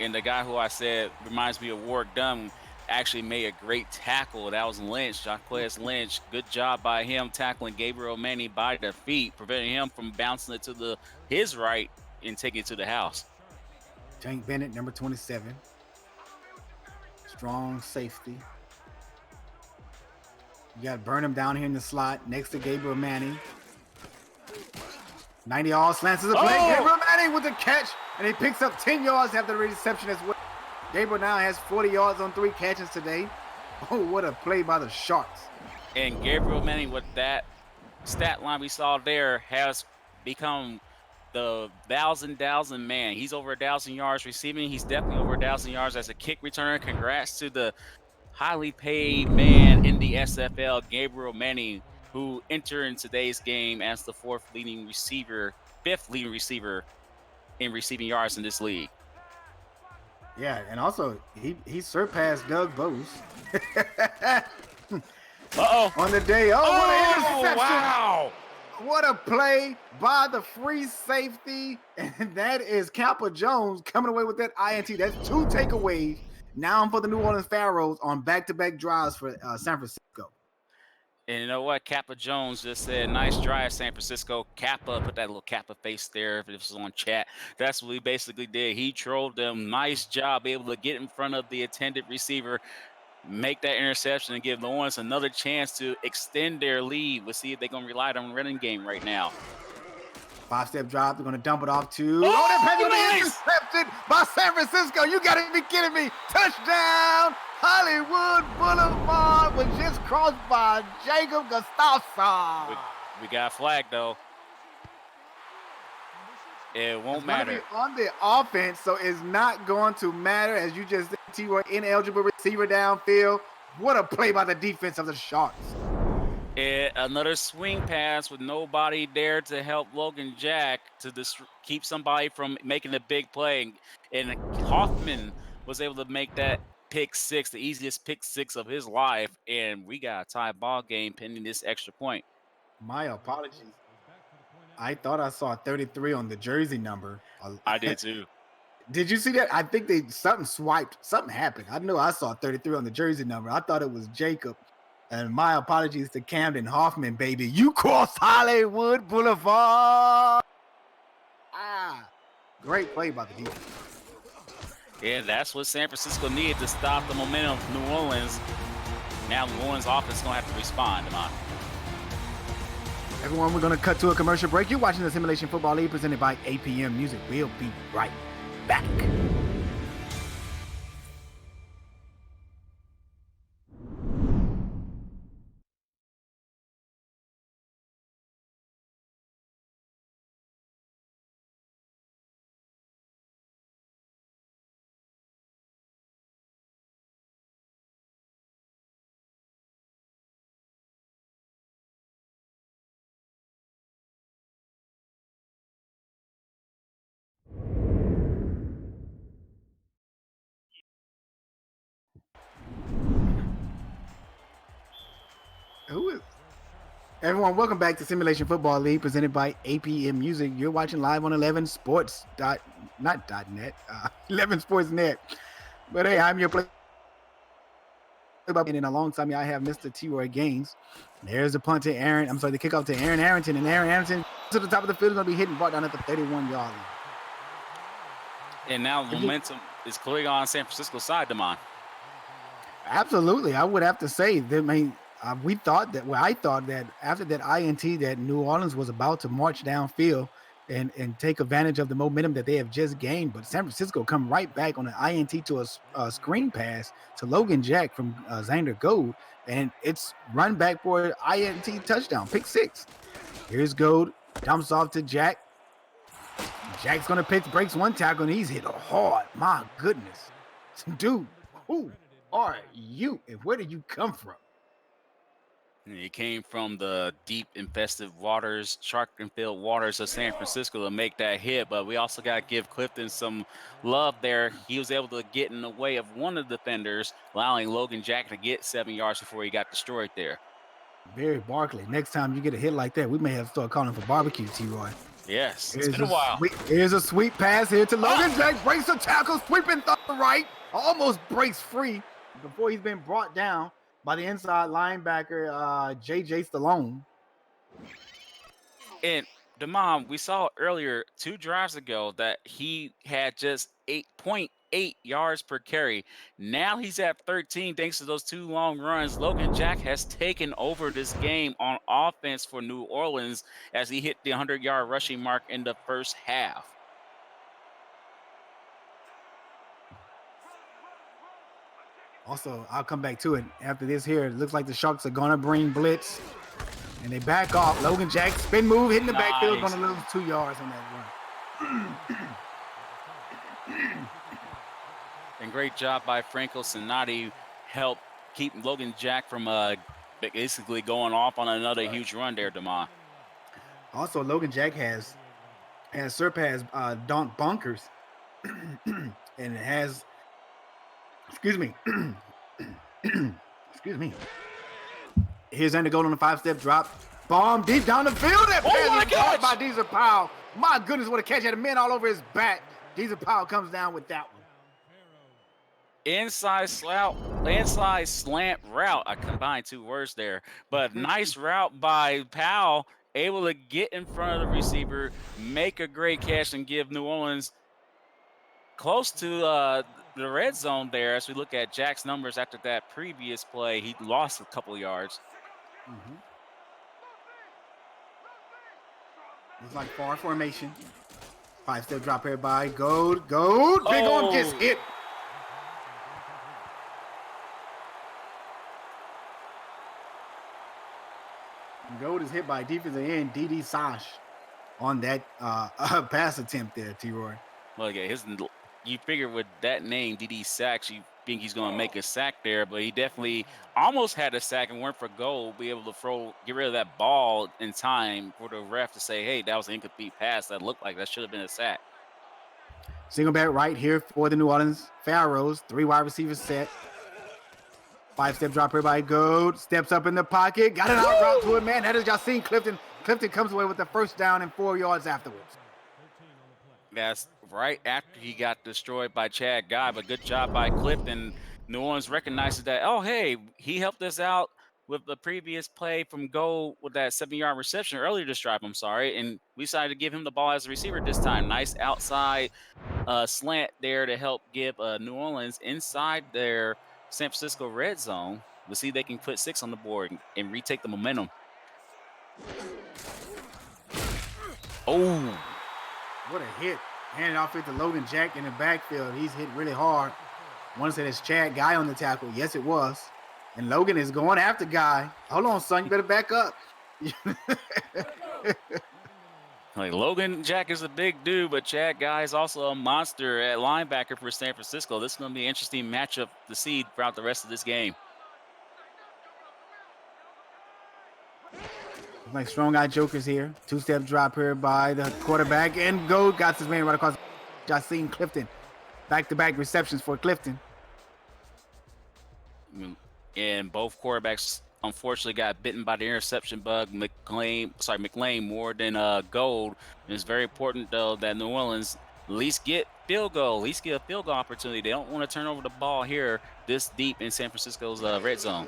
and the guy who I said reminds me of Warwick Dunn actually made a great tackle. That was Lynch, Jaquez Lynch. Good job by him tackling Gabriel Manning by the feet, preventing him from bouncing it to his right and taking it to the house. Tank Bennett, number 27. Strong safety. You got Burnham down here in the slot next to Gabriel Manning. 90 all slants is a play. Oh! Gabriel Manning with the catch, and he picks up 10 yards after the reception as well. Gabriel now has 40 yards on 3 catches today. Oh, what a play by the Sharks. And Gabriel Manning, with that stat line we saw there, has become the thousand man. He's over 1,000 yards receiving. He's definitely over 1,000 yards as a kick returner. Congrats to the highly paid man in the SFL, Gabriel Manning, who entered in today's game as the fifth leading receiver in receiving yards in this league. Yeah, and also he surpassed Doug Bose. On the day. Oh, what an interception. Wow. What a play by the free safety. And that is Kappa Jones coming away with that INT. That's 2 takeaways now for the New Orleans Pharaohs on back-to-back drives for San Francisco. And you know what? Kappa Jones just said, nice drive, San Francisco. Kappa, put that little Kappa face there if it was on chat. That's what he basically did. He trolled them. Nice job, able to get in front of the intended receiver, make that interception, and give Lawrence another chance to extend their lead. We'll see if they're going to rely on the running game right now. 5-step drop. They're going to dump it off to. Oh, that pass is going to be intercepted by San Francisco. You got to be kidding me. Touchdown. Hollywood Boulevard was just crossed by Jacob Gustafson. We got a flag, though. It won't matter. Be on the offense, so it's not going to matter. As you just said, T-Roy, ineligible receiver downfield. What a play by the defense of the Sharks. Another swing pass with nobody there to help Logan Jack to keep somebody from making a big play. And Hoffman was able to make that pick six, the easiest pick six of his life. And we got a tie ball game pending this extra point. My apologies. I thought I saw 33 on the jersey number. I did too. Did you see that? I think something swiped. Something happened. I know I saw 33 on the jersey number. I thought it was Jacob. And my apologies to Camden Hoffman, baby. You crossed Hollywood Boulevard. Great play by the defense. Yeah, that's what San Francisco needed to stop the momentum of New Orleans. Now New Orleans offense is going to have to respond, Demond. Everyone, we're going to cut to a commercial break. You're watching the Simulation Football League presented by APM Music. We'll be right back. Who is everyone? Welcome back to Simulation Football League, presented by APM Music. You're watching live on 11 Sports not .net, 11 Sports Net. But hey, I'm your play. And alongside me, I have Mr. T-Roy Gaines. There's the punt to Aaron. I'm sorry, the kickoff to Aaron Arrington, and Aaron Arrington to the top of the field is going to be hitting brought down at the 31-yard line. And now momentum is clearly on San Francisco's side, Damon. Absolutely, I would have to say that. I mean, I thought that after that INT, that New Orleans was about to march downfield and take advantage of the momentum that they have just gained. But San Francisco come right back on an INT to a screen pass to Logan Jack from Xander Gold, and it's run back for an INT touchdown, pick 6. Here's Gold, dumps off to Jack. Jack's gonna breaks one tackle, and he's hit hard. My goodness, dude, who are you, and where did you come from? He came from the deep infested waters, shark-infilled waters of San Francisco to make that hit, but we also got to give Clifton some love there. He was able to get in the way of one of the defenders, allowing Logan Jack to get 7 yards before he got destroyed there. Barry Barkley, next time you get a hit like that, we may have to start calling for barbecue, T-Roy. Yes, it's been a while. Here's a sweet pass here to Logan Jack, breaks the tackle, sweeping to the right, almost breaks free before he's been brought down by the inside linebacker, J.J. Stallone. And, Damon, we saw earlier 2 drives ago that he had just 8.8 yards per carry. Now he's at 13 thanks to those 2 long runs. Logan Jack has taken over this game on offense for New Orleans as he hit the 100-yard rushing mark in the first half. Also, I'll come back to it after this here. It looks like the Sharks are going to bring blitz, and they back off. Logan Jack, spin move, hitting the backfield, going to lose 2 yards on that run. And great job by Franco Sinati, help keep Logan Jack from basically going off on another huge run there, Damon. Also, Logan Jack has surpassed Don Bunkers and has... Excuse me. Excuse me. Here's Xander Gold on the 5-step drop. Bomb deep down the field. That pass is caught by Deezer Powell. My goodness, what a catch. Had a man all over his back. Deezer Powell comes down with that one. Inside slant route. I combined 2 words there. But nice route by Powell. Able to get in front of the receiver, make a great catch, and give New Orleans close to the red zone there. As we look at Jack's numbers after that previous play, he lost a couple yards. Looks like far formation. 5-step drop here by Gold. Big arm gets hit. Gold is hit by defensive end D.D. Sash on that pass attempt there, T-Roy. Well, yeah, you figure with that name, D.D. Sacks, you think he's going to make a sack there, but he definitely almost had a sack and weren't for goal, be able to get rid of that ball in time for the ref to say, hey, that was an incomplete pass. That looked like that should have been a sack. Single back right here for the New Orleans Pharaohs. 3 wide receivers set. 5-step drop here by Gold. Steps up in the pocket. Got an out route to it, man. That is Yassine Clifton. Clifton comes away with the first down and 4 yards afterwards. That's right after he got destroyed by Chad Guy, but good job by Clifton. New Orleans recognizes that, oh, hey, he helped us out with the previous play from goal with that 7-yard reception earlier this drive, and we decided to give him the ball as a receiver this time. Nice outside slant there to help give New Orleans inside their San Francisco red zone. We'll see if they can put 6 on the board and retake the momentum. Oh. What a hit. Handed off it to Logan Jack in the backfield. He's hit really hard. I want to say there's Chad Guy on the tackle. Yes, it was. And Logan is going after Guy. Hold on, son. You better back up. Like, Logan Jack is a big dude, but Chad Guy is also a monster at linebacker for San Francisco. This is going to be an interesting matchup to see throughout the rest of this game. Like strong eye jokers here. 2-step drop here by the quarterback, and Gold got his man right across. Yassine Clifton. Back-to-back receptions for Clifton. And both quarterbacks unfortunately got bitten by the interception bug. McLean more than Gold. And it's very important though that New Orleans at least get field goal, at least get a field goal opportunity. They don't want to turn over the ball here this deep in San Francisco's red zone.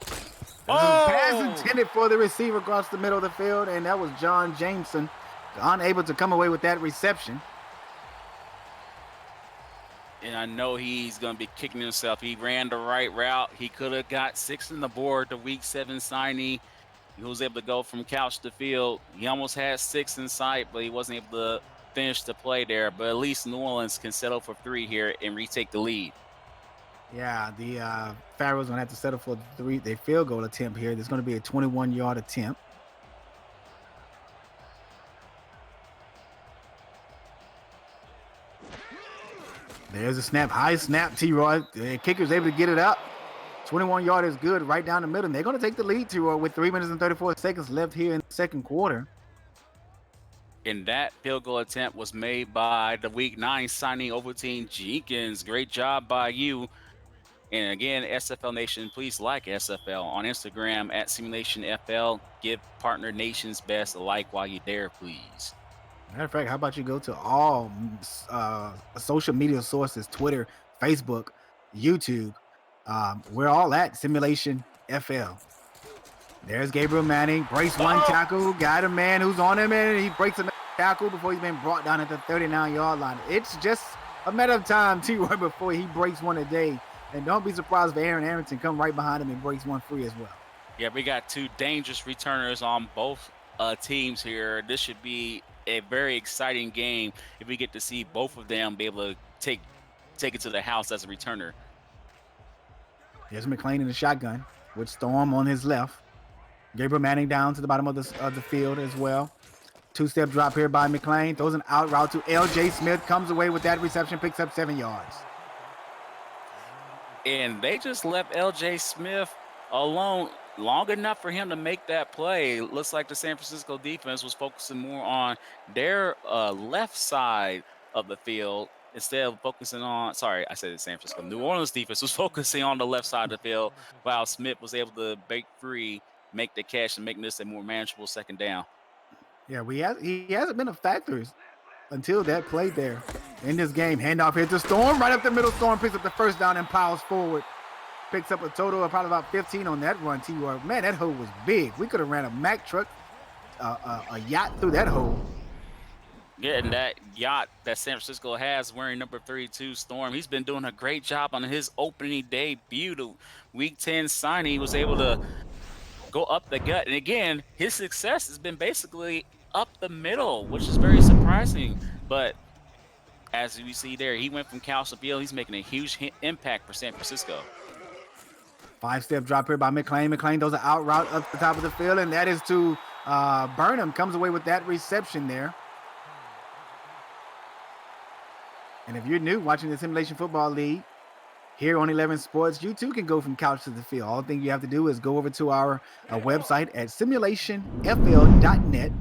This is a pass Oh! intended for the receiver across the middle of the field, and that was John Jameson, unable to come away with that reception. And I know he's going to be kicking himself. He ran the right route. He could have got 6 on the board, the Week 7 signee. He was able to go from couch to field. He almost had 6 in sight, but he wasn't able to finish the play there. But at least New Orleans can settle for 3 here and retake the lead. Yeah, the Pharaohs going to have to settle for the field goal attempt here. There's going to be a 21-yard attempt. There's a snap, high snap, T-Roy. The kicker's able to get it up. 21-yard is good right down the middle. And they're going to take the lead, T-Roy, with 3 minutes and 34 seconds left here in the second quarter. And that field goal attempt was made by the Week 9 signee Overteen Jenkins. Great job by you. And again, SFL Nation, please like SFL on Instagram at SimulationFL. Give Partner Nation's Best a like while you're there, please. Matter of fact, how about you go to all social media sources, Twitter, Facebook, YouTube. We're all at Simulation FL. There's Gabriel Manning, breaks one tackle, got a man who's on him, and he breaks another tackle before he's been brought down at the 39-yard line. It's just a matter of time, T-Roy, before he breaks one a day. And don't be surprised if Aaron Arrington come right behind him and breaks one free as well. Yeah, we got 2 dangerous returners on both teams here. This should be a very exciting game if we get to see both of them be able to take it to the house as a returner. Here's McLean in the shotgun with Storm on his left. Gabriel Manning down to the bottom of the field as well. 2-step drop here by McLean. Throws an out route to L.J. Smith. Comes away with that reception. Picks up 7 yards. And they just left L.J. Smith alone long enough for him to make that play. Looks like the San Francisco defense was focusing more on their left side of the field instead of focusing on, sorry, I said San Francisco. New Orleans defense was focusing on the left side of the field while Smith was able to break free, make the catch, and make this a more manageable second down. Yeah, he hasn't been a factor until that play there in this game. Handoff here to Storm. Right up the middle. Storm picks up the first down and piles forward. Picks up a total of probably about 15 on that run, T-Roy. Man, that hole was big. We could have ran a Mack truck, a yacht through that hole. Yeah, and that yacht that San Francisco has wearing number 32, Storm, he's been doing a great job on his opening debut. The Week 10 signing, he was able to go up the gut. And again, his success has been basically up the middle, which is very surprising. But as we see there, he went from couch to field. He's making a huge impact for San Francisco. 5-step drop here by McLean. McLean does an out route up the top of the field, and that is to Burnham. Comes away with that reception there. And if you're new watching the Simulation Football League here on 11 Sports, you too can go from couch to the field. All thing you have to do is go over to our website at simulationfl.net.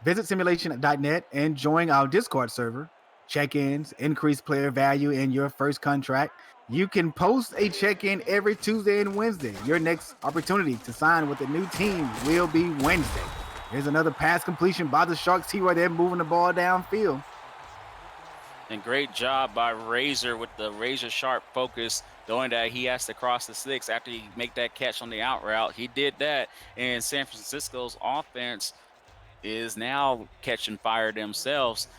Visit simulation.net and join our Discord server. Check-ins, increased player value in your first contract. You can post a check-in every Tuesday and Wednesday. Your next opportunity to sign with a new team will be Wednesday. Here's another pass completion by the Sharks. T-Roy, they're moving the ball downfield. And great job by Razor with the razor sharp focus, knowing that he has to cross the sticks after he make that catch on the out route. He did that, and San Francisco's offense is now catching fire themselves.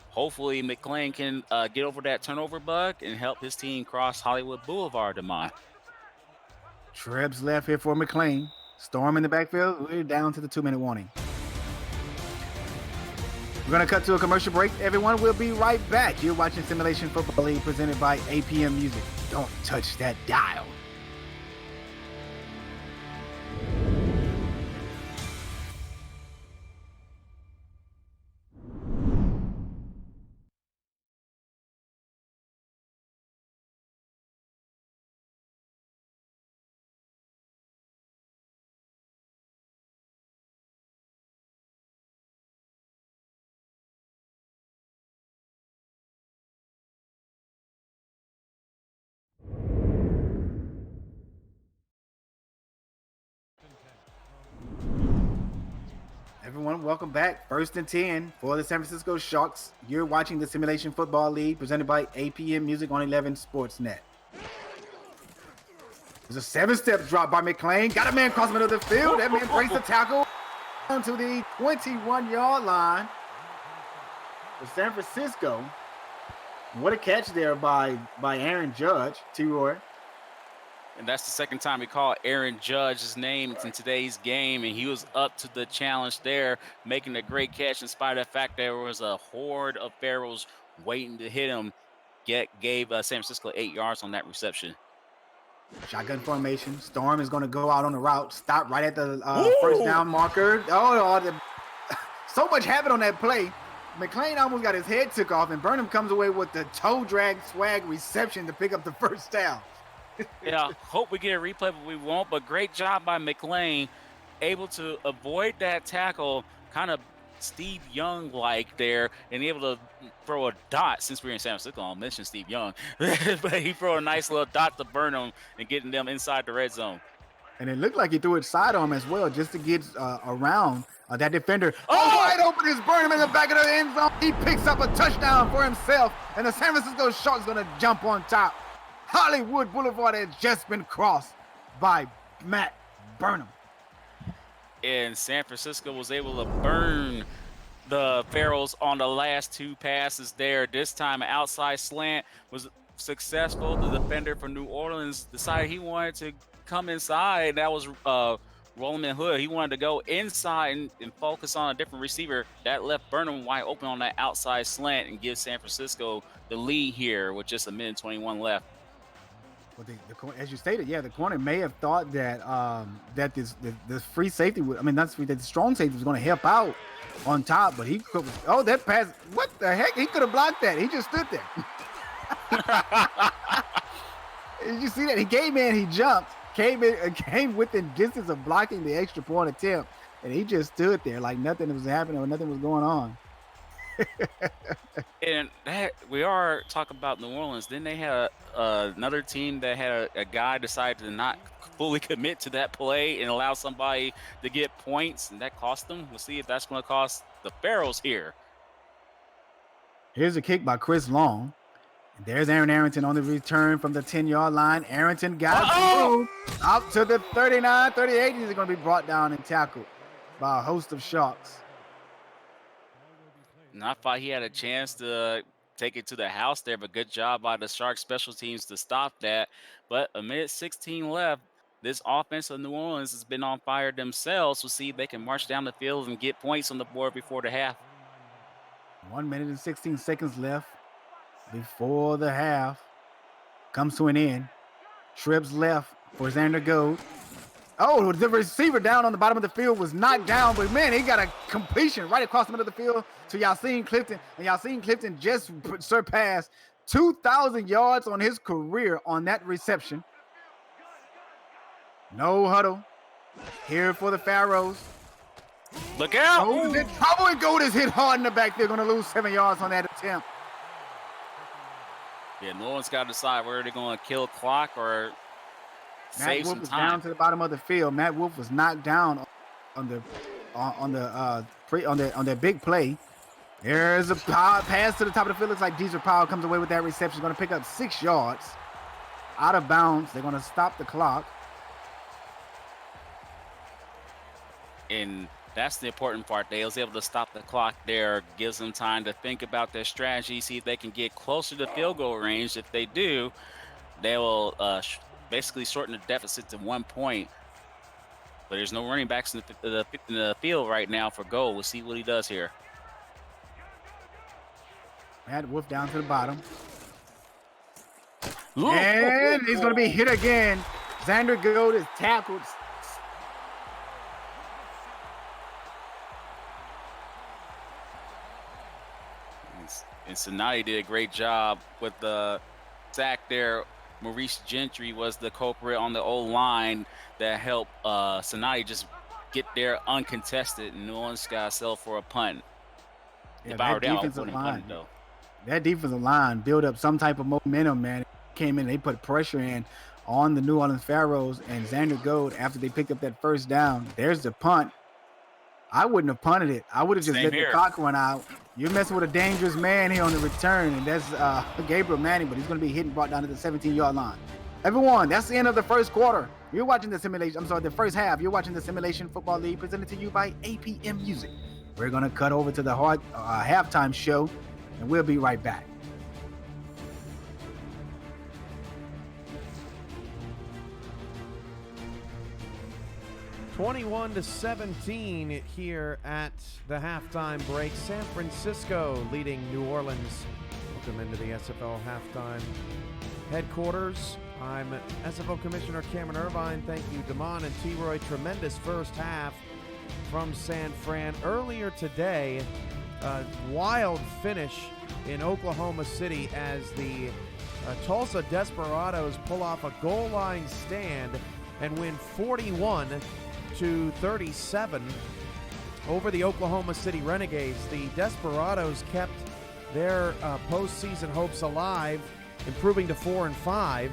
Hopefully, McLean can get over that turnover bug and help his team cross Hollywood Boulevard tomorrow. Trebs left here for McLean. Storm in the backfield. We're down to the 2-minute warning. We're going to cut to a commercial break. Everyone, we'll be right back. You're watching Simulation Football League presented by APM Music. Don't touch that dial. Everyone, welcome back. 1st and 10 for the San Francisco Sharks. You're watching the Simulation Football League presented by APM Music on 11 Sportsnet. There's a 7-step drop by McClain. Got a man cross the middle of the field. That man breaks the tackle onto the 21-yard line for San Francisco. What a catch there by Aaron Judge, T-Roy. And that's the second time we call Aaron Judge's name in today's game, and he was up to the challenge there, making a great catch in spite of the fact there was a horde of Pharaohs waiting to hit him. Gave San Francisco 8 yards on that reception. Shotgun formation. Storm is going to go out on the route. Stop right at the first down marker. So much happened on that play. McClain almost got his head took off, and Burnham comes away with the toe drag swag reception to pick up the first down. Yeah, hope we get a replay, but we won't. But great job by McClain, able to avoid that tackle, kind of Steve Young-like there, and able to throw a dot. Since we're in San Francisco, I'll mention Steve Young. But he threw a nice little dot to Burnham and getting them inside the red zone. And it looked like he threw it sidearm as well, just to get around that defender. Oh, wide open is Burnham in the back of the end zone. He picks up a touchdown for himself, and the San Francisco Sharks going to jump on top. Hollywood Boulevard has just been crossed by Matt Burnham. And San Francisco was able to burn the Pharaohs on the last 2 passes there. This time, an outside slant was successful. The defender for New Orleans decided he wanted to come inside. That was Rollman Hood. He wanted to go inside and focus on a different receiver. That left Burnham wide open on that outside slant and gives San Francisco the lead here with just 1:21 left. Well, as you stated, yeah, the corner may have thought that that this free safety, that the strong safety was going to help out on top, but he could. Oh, that pass! What the heck? He could have blocked that. He just stood there. Did you see that? He came in, he jumped, came within distance of blocking the extra point attempt, and he just stood there like nothing was happening or nothing was going on. And that we are talking about New Orleans. Then they had another team that had a guy decide to not fully commit to that play and allow somebody to get points, and that cost them. We'll see if that's going to cost the Pharaohs here. Here's a kick by Chris Long. And there's Aaron Arrington on the return from the 10-yard line. Arrington got it out to the 39, 38. He's going to be brought down and tackled by a host of Sharks. And I thought he had a chance to take it to the house there, but good job by the Sharks special teams to stop that. But 1:16 left. This offense of New Orleans has been on fire themselves. We'll see if they can march down the field and get points on the board before the half. 1 minute and 16 seconds left before the half comes to an end. Trips left for Xander Gold. Oh, the receiver down on the bottom of the field was knocked down, but man, he got a completion right across the middle of the field to Yasin Clifton, and Yasin Clifton just surpassed 2,000 yards on his career on that reception. No huddle here for the Pharaohs. Look out! Gold is in trouble, and Gold is hit hard in the back. They're going to lose 7 yards on that attempt. Yeah, New Orleans got to decide whether they're going to kill clock or Matt Wolf was down to the bottom of the field. Matt Wolf was knocked down on the big play. There's a pass to the top of the field. Looks like Deezer Powell comes away with that reception. Going to pick up 6 yards out of bounds. They're going to stop the clock. And that's the important part. They was able to stop the clock there. Gives them time to think about their strategy, see if they can get closer to field goal range. If they do, they will basically shorten the deficit to 1 point. But there's no running backs in the field right now for goal. We'll see what he does here. Matt Wolf down to the bottom. And he's going to be hit again. Xander Gold is tackled. And Sinai did a great job with the sack there. Maurice Gentry was the culprit on the O-line that helped Sinai just get there uncontested. And New Orleans got settled for a punt. Yeah, that defensive line built up some type of momentum, man. Came in, they put pressure in on the New Orleans Pharaohs and Xander Gold after they picked up that first down. There's the punt. I wouldn't have punted it. I would have just Same let here. the clock run out. You're messing with a dangerous man here on the return, and that's Gabriel Manning, but he's going to be hit and brought down to the 17-yard line. Everyone, that's the end of the first quarter. You're watching the simulation. I'm sorry, the first half. You're watching the Simulation Football League presented to you by APM Music. We're going to cut over to the halftime show, and we'll be right back. 21-17 here at the halftime break. San Francisco leading New Orleans. Welcome into the SFL halftime headquarters. I'm SFL Commissioner Cameron Irvine. Thank you, Damon and T-Roy. Tremendous first half from San Fran. Earlier today, a wild finish in Oklahoma City as the Tulsa Desperados pull off a goal line stand and win 41-37 over the Oklahoma City Renegades. The Desperados kept their postseason hopes alive, improving to 4-5.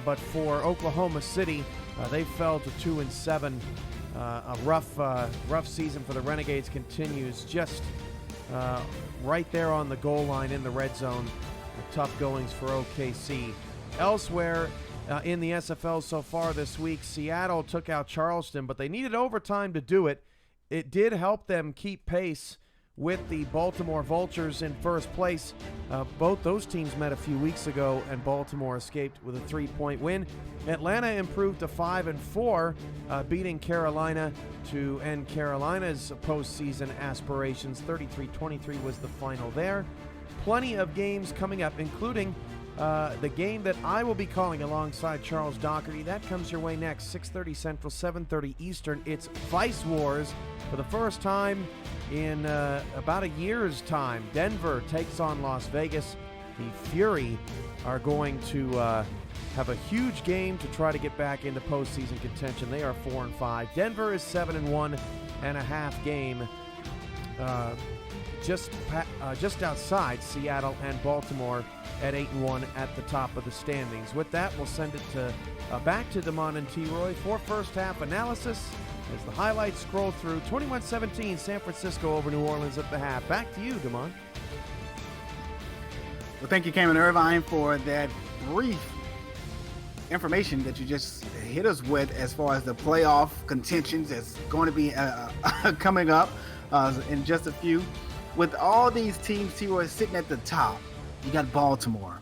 But for Oklahoma City, they fell to 2-7. A rough season for the Renegades continues, just right there on the goal line in the red zone. Tough goings for OKC. Elsewhere in the SFL so far this week, Seattle took out Charleston, but they needed overtime to do it. It did help them keep pace with the Baltimore Vultures in first place. Both those teams met a few weeks ago, and Baltimore escaped with a 3-point win. Atlanta improved to 5-4, beating Carolina to end Carolina's postseason aspirations. 33-23 was the final there. Plenty of games coming up, including the game that I will be calling alongside Charles Doherty. That comes your way next, 6:30 Central, 7:30 Eastern. It's Vice Wars for the first time in about a year's time. Denver takes on Las Vegas. The Fury are going to have a huge game to try to get back into postseason contention. They are 4-5. Denver is 7-1 and a half game just outside Seattle and Baltimore at 8-1 at the top of the standings. With that, we'll send it to back to Damon and T-Roy for first half analysis as the highlights scroll through. 21-17, San Francisco over New Orleans at the half. Back to you, Damon. Well, thank you, Cameron Irvine, for that brief information that you just hit us with as far as the playoff contentions that's going to be coming up in just a few. With all these teams, T-Roy, sitting at the top, you got Baltimore,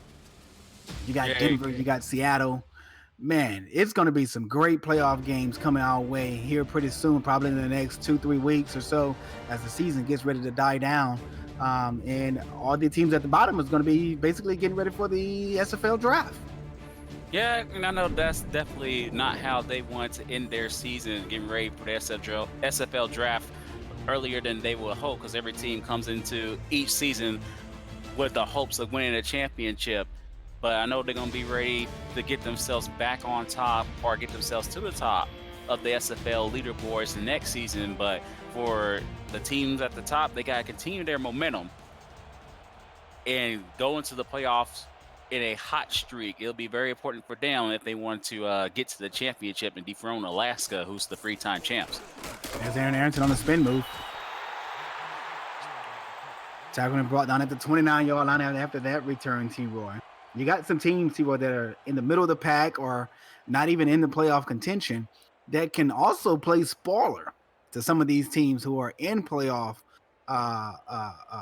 you got Denver, you got Seattle. Man, it's going to be some great playoff games coming our way here pretty soon, probably in the next 2-3 weeks or so as the season gets ready to die down. And all the teams at the bottom is going to be basically getting ready for the SFL draft. Yeah, and I know that's definitely not how they want to end their season, getting ready for the SFL draft earlier than they would hope, because every team comes into each season with the hopes of winning a championship. But I know they're going to be ready to get themselves back on top or get themselves to the top of the SFL leaderboards the next season. But for the teams at the top, they got to continue their momentum and go into the playoffs in a hot streak. It'll be very important for them if they want to get to the championship and dethrone Alaska, who's the three-time champs. There's Aaron Arrington on the spin move. Tackling brought down at the 29-yard line after that return, T-Roy. You got some teams, T-Roy, that are in the middle of the pack or not even in the playoff contention that can also play spoiler to some of these teams who are in playoff,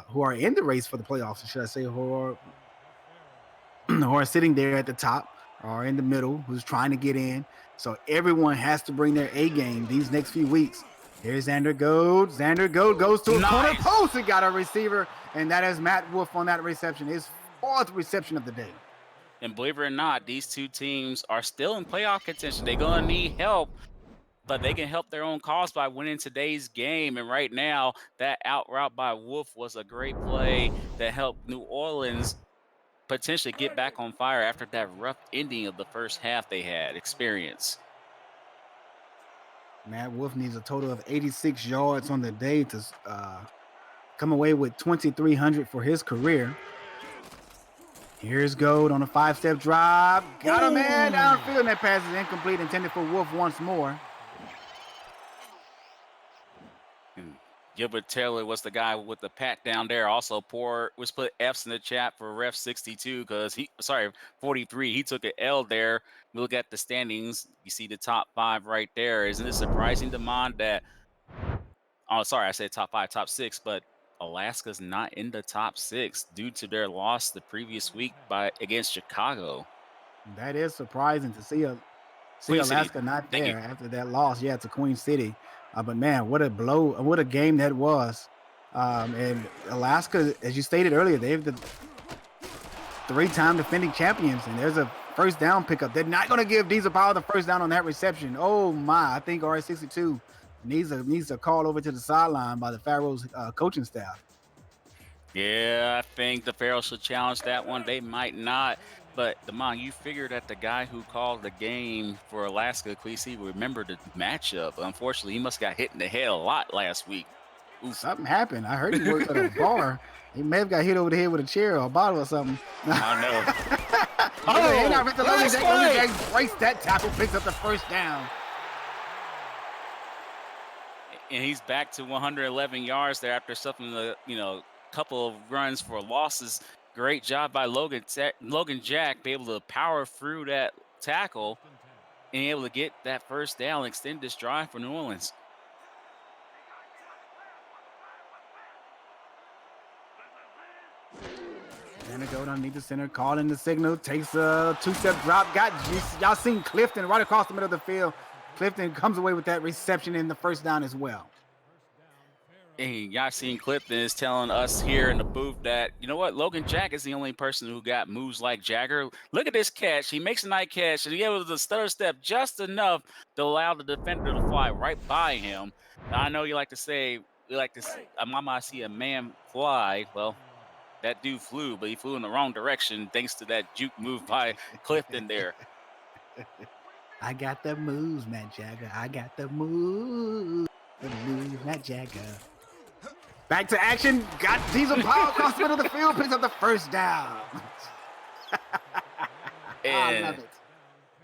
who are in the race for the playoffs, should I say, who are sitting there at the top or in the middle, who's trying to get in. So everyone has to bring their A game these next few weeks. Here's Xander Gold. Xander Gold goes to a corner post and got a receiver, and that is Matt Wolf on that reception. His fourth reception of the day. And believe it or not, these two teams are still in playoff contention. They're going to need help, but they can help their own cause by winning today's game. And right now, that out route by Wolf was a great play that helped New Orleans potentially get back on fire after that rough ending of the first half they had experienced. Matt Wolf needs a total of 86 yards on the day to come away with 2,300 for his career. Here's Gold on a 5-step drive. Got a man downfield, and that pass is incomplete, intended for Wolf once more. And Gilbert Taylor was the guy with the pat down there. Also, was put F's in the chat for ref 62 because 43. He took an L there. We look at the standings. You see the top 5 right there. Isn't it surprising, Demond, that oh, sorry, I said top 5, top 6, but Alaska's not in the top 6 due to their loss the previous week against Chicago. That is surprising to see Queen City. Alaska not Thank you. there after that loss. Yeah, to Queen City. But man, what a blow! What a game that was. And Alaska, as you stated earlier, they're the 3-time defending champions, and there's a first down pickup. They're not going to give Diesel Power the first down on that reception. Oh my! I think RS62 needs a call over to the sideline by the Pharaohs coaching staff. Yeah, I think the Pharaohs should challenge that one. They might not. But, Damon, you figured that the guy who called the game for Alaska, Queasy, remembered the matchup. Unfortunately, he must have got hit in the head a lot last week. Ooh, something happened. I heard he worked at a bar. He may have got hit over the head with a chair or a bottle or something. I know. Logan Jack breaks that tackle, picks up the first down. And he's back to 111 yards there after suffering a couple of runs for losses. Great job by Logan Jack, be able to power through that tackle and able to get that first down and extend this drive for New Orleans. And it goes underneath the center, calling the signal, takes a 2-step drop. Y'all seen Clifton right across the middle of the field. Clifton comes away with that reception in the first down as well. And y'all seen Clifton is telling us here in the booth that, you know what, Logan Jack is the only person who got moves like Jagger. Look at this catch. He makes a nice catch, and he able to stutter step just enough to allow the defender to fly right by him. Now, I know you like to say, I see a man fly. Well, that dude flew, but he flew in the wrong direction thanks to that juke move by Clifton there. I got the moves, Matt Jagger. I got the moves. The moves, Matt Jagger. Back to action. Got Diesel Power across the middle of the field. Picks up the first down. And I love it.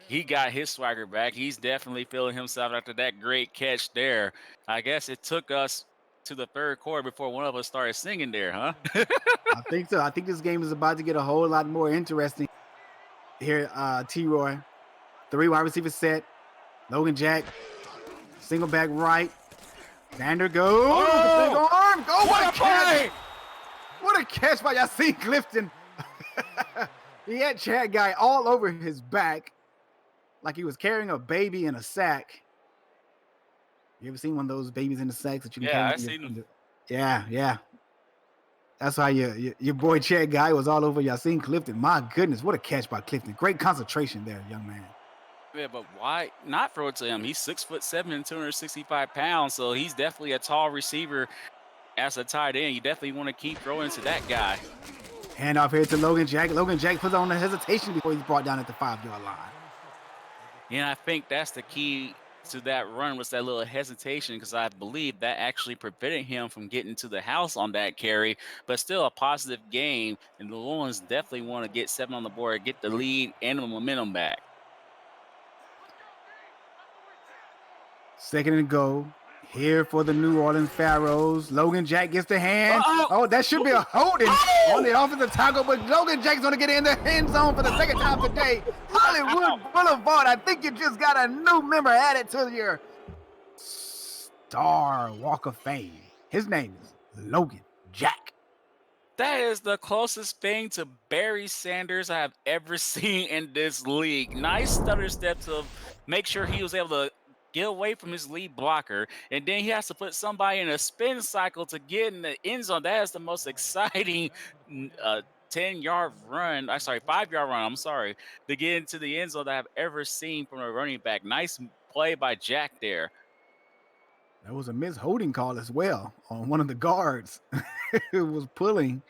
He got his swagger back. He's definitely feeling himself after that great catch there. I guess it took us to the third quarter before one of us started singing there, huh? I think so. I think this game is about to get a whole lot more interesting here, T-Roy. 3 wide receiver set. Logan Jack, single back right. Xander goes. Oh! Big arm. Go. What a play! What a catch by Yasin Clifton. He had Chad Guy all over his back like he was carrying a baby in a sack. You ever seen one of those babies in the sacks that you can carry? Yeah, I've seen them. Yeah. That's how your boy Chad Guy was all over Yasin Clifton. My goodness, what a catch by Clifton. Great concentration there, young man. Yeah, but why not throw it to him? He's 6'7" and 265 pounds, so he's definitely a tall receiver as a tight end. You definitely want to keep throwing to that guy. Hand off here to Logan Jack. Logan Jack puts on the hesitation before he's brought down at the 5-yard line. And I think that's the key to that run was that little hesitation, because I believe that actually prevented him from getting to the house on that carry. But still a positive game, and the Lions definitely want to get 7 on the board, get the lead and the momentum back. 2nd and goal here for the New Orleans Pharaohs. Logan Jack gets the hand. Oh, that should be a holding on the offensive tackle, but Logan Jack's going to get in the end zone for the second time today. Hollywood Boulevard, I think you just got a new member added to your Star Walk of Fame. His name is Logan Jack. That is the closest thing to Barry Sanders I have ever seen in this league. Nice stutter step to make sure he was able to get away from his lead blocker, and then he has to put somebody in a spin cycle to get in the end zone. That is the most exciting 5-yard run, to get into the end zone that I've ever seen from a running back. Nice play by Jack there. There was a missed holding call as well on one of the guards who was pulling,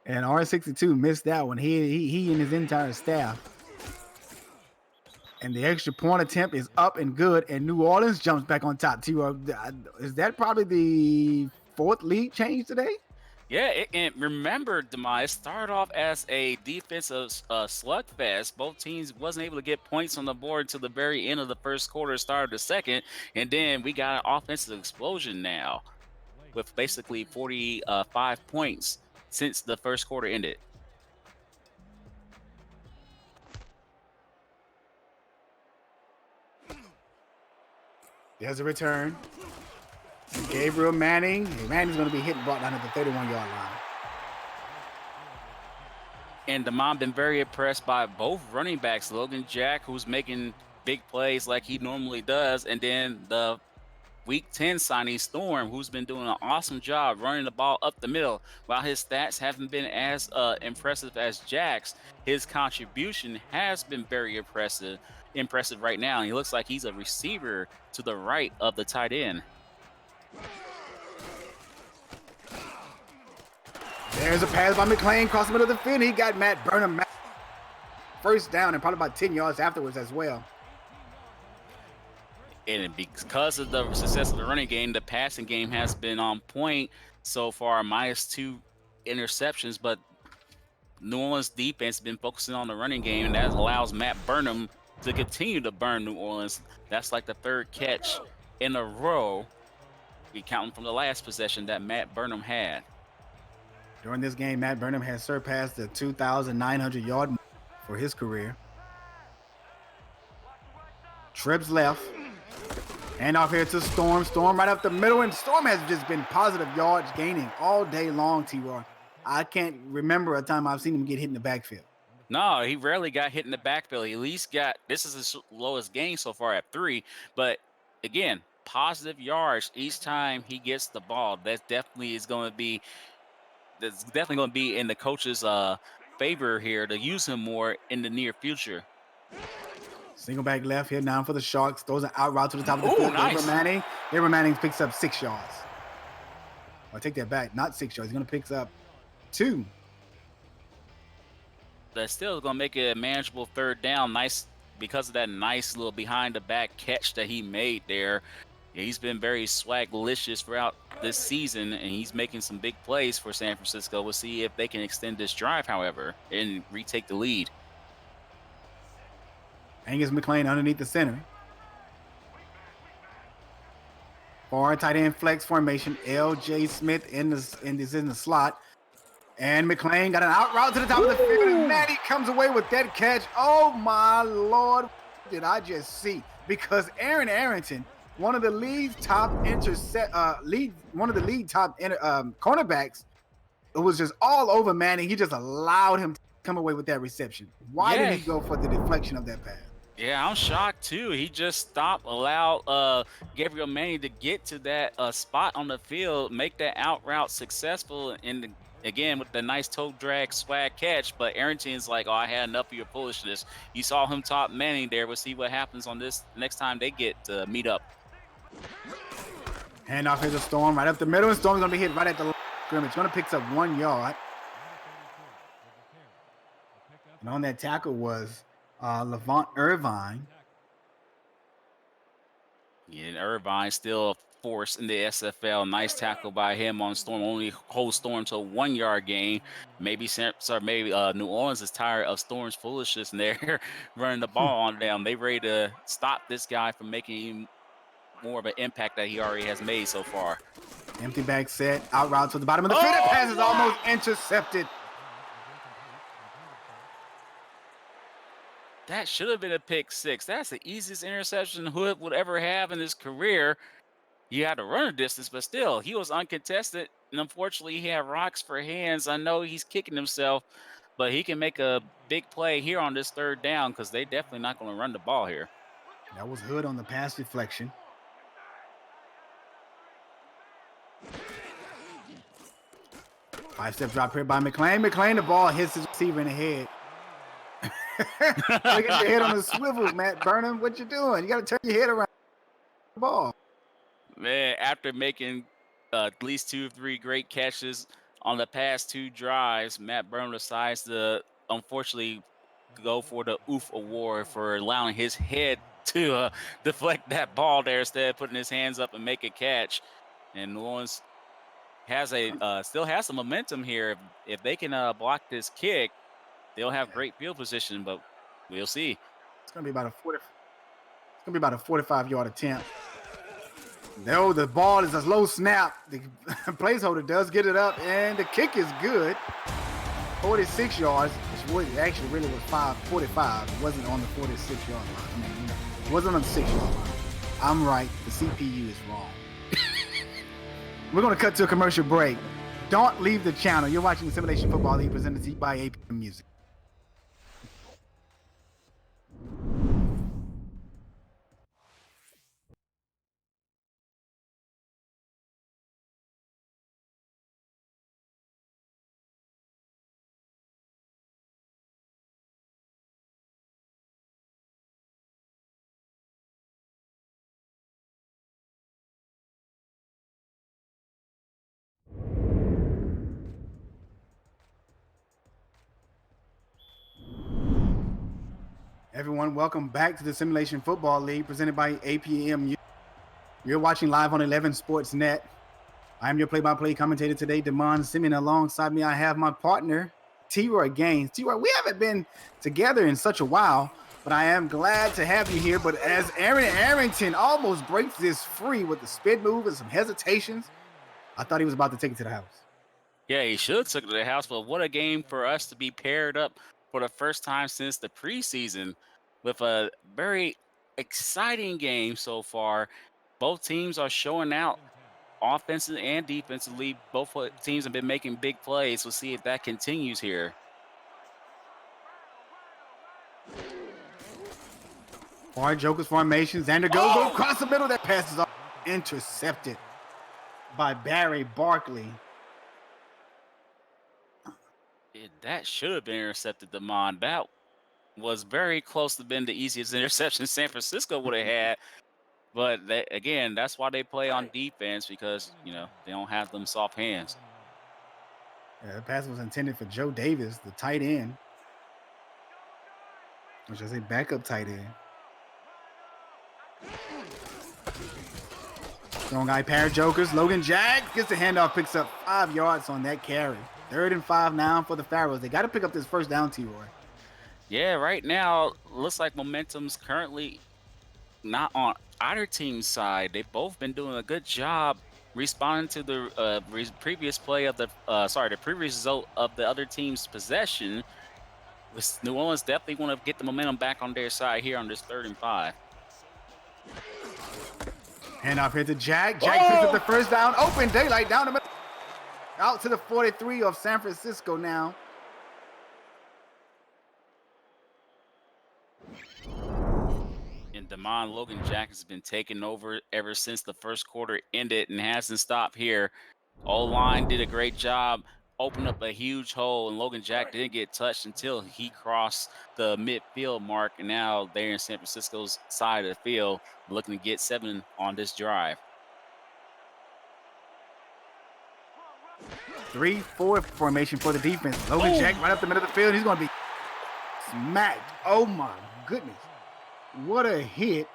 and R62 missed that one. He and his entire staff. And the extra point attempt is up and good, and New Orleans jumps back on top. Is that probably the 4th lead change today? Yeah, and remember, Demise started off as a defensive slugfest. Both teams wasn't able to get points on the board to the very end of the first quarter, start of the second, and then we got an offensive explosion now. with basically 45 points since the first quarter ended. There's a return. Gabriel Manning. Manning's going to be hit and brought down at the 31-yard line. And Damon been very impressed by both running backs, Logan Jack, who's making big plays like he normally does, and then the Week 10 signing Storm, who's been doing an awesome job running the ball up the middle. While his stats haven't been as impressive as Jack's, his contribution has been very impressive right now. And he looks like he's a receiver to the right of the tight end. There's a pass by McClain across the middle of the field. He got Matt Burnham first down and probably about 10 yards afterwards as well. And because of the success of the running game, the passing game has been on point so far, -2 interceptions. But New Orleans defense has been focusing on the running game, and that allows Matt Burnham to continue to burn New Orleans. That's like the third catch in a row, we counting from the last possession that Matt Burnham had. During this game, Matt Burnham has surpassed the 2,900-yard mark for his career. Trips left. Hand off here to Storm. Storm right up the middle, and Storm has just been positive yards gaining all day long, T-Roy. I can't remember a time I've seen him get hit in the backfield. No, he rarely got hit in the backfield. He at least got, this is his lowest gain so far at 3. But again, positive yards each time he gets the ball. That definitely is going to be, that's definitely going to be in the coach's favor here to use him more in the near future. Single back left here now for the Sharks. Throws an out route to the top of the field. Nice. Gabriel Manning picks up 6 yards. I'll take that back. Not 6 yards. He's going to pick up 2. That's still going to make it a manageable third down. Nice, because of that nice little behind the back catch that he made there. Yeah, he's been very swaglicious throughout this season, and he's making some big plays for San Francisco. We'll see if they can extend this drive, however, and retake the lead. Angus McClain underneath the center. Far tight end flex formation. L.J. Smith in the slot. And McClain got an out route to the top of the field. And Matty comes away with that catch. Oh, my Lord. What did I just see? Because Aaron Arrington, one of the lead top cornerbacks, it was just all over Manning. He just allowed him to come away with that reception. Why did he go for the deflection of that pass? Yeah, I'm shocked too. He just allowed Gabriel Manning to get to that spot on the field, make that out route successful, and again with the nice toe drag swag catch. But Arrington's like, oh, I had enough of your foolishness. You saw him top Manning there. We'll see what happens on this next time they get to meet up. Handoff here to Storm right up the middle, and Storm's gonna be hit right at the scrimmage. Gonna pick up 1 yard. And on that tackle was Levant Irvine. Yeah, and Irvine still a force in the SFL. Nice tackle by him on Storm. Only holds Storm to a 1 yard gain. Maybe New Orleans is tired of Storm's foolishness and they're running the ball on them. They ready to stop this guy from making more of an impact that he already has made so far. Empty back set, out route to the bottom of the field. That pass is almost intercepted. That should have been a pick 6. That's the easiest interception Hood would ever have in his career. You had to run a distance, but still, he was uncontested. And unfortunately, he had rocks for hands. I know he's kicking himself, but he can make a big play here on this third down because they definitely not going to run the ball here. That was Hood on the pass deflection. Five-step drop here by McClain. McClain, the ball hits his receiver in the head. Look at your head on the swivel, Matt Burnham. What you doing? You got to turn your head around the ball. Man, after making at least 2 or 3 great catches on the past 2 drives, Matt Burnham decides to unfortunately go for the oof award for allowing his head to deflect that ball there instead of putting his hands up and make a catch. And New Orleans has still has some momentum here. If they can block this kick, they'll have great field position, but we'll see. It's gonna be about a 45-yard attempt. No, the ball is a low snap. The placeholder does get it up, and the kick is good. 46 yards, which actually really was 45. It wasn't on the 46-yard line. I mean, it wasn't on the 6-yard line. I'm right. The CPU is wrong. We're going to cut to a commercial break. Don't leave the channel. You're watching the Simulation Football League presented to you by APM Music. Everyone, welcome back to the Simulation Football League presented by APM. You're watching live on 11 Sports Net. I'm your play-by-play commentator today, Damon Simeon. Alongside me, I have my partner, T-Roy Gaines. T-Roy, we haven't been together in such a while, but I am glad to have you here. But as Aaron Arrington almost breaks this free with the spin move and some hesitations, I thought he was about to take it to the house. Yeah, he should have took it to the house, but what a game for us to be paired up for the first time since the preseason with a very exciting game so far. Both teams are showing out offensively and defensively. Both teams have been making big plays. We'll see if that continues here. All right, Joker's formation. Xander goes across the middle. That pass is intercepted by Barry Barkley. That should have been intercepted, Damon. That was very close to being the easiest interception San Francisco would have had. But again, that's why they play on defense, because, you know, they don't have them soft hands. Yeah, the pass was intended for Joe Davis, the tight end. Or should I say backup tight end. Strong guy pair Jokers. Logan Jack gets the handoff, picks up 5 yards on that carry. 3rd and 5 now for the Pharaohs. They got to pick up this first down, T-Roy. Yeah, right now, looks like momentum's currently not on either team's side. They've both been doing a good job responding to the previous play of the previous result of the other team's possession. New Orleans definitely want to get the momentum back on their side here on this 3rd and 5. Handoff here to Jack. Jack picks up the first down. Open daylight down the middle. Out to the 43 of San Francisco now. And Damon, Logan Jack has been taking over ever since the first quarter ended and hasn't stopped here. O-line did a great job, opened up a huge hole, and Logan Jack didn't get touched until he crossed the midfield mark. And now they're in San Francisco's side of the field, looking to get 7 on this drive. 3-4 formation for the defense. Logan Jack right up the middle of the field. He's going to be smacked. Oh, my goodness. What a hit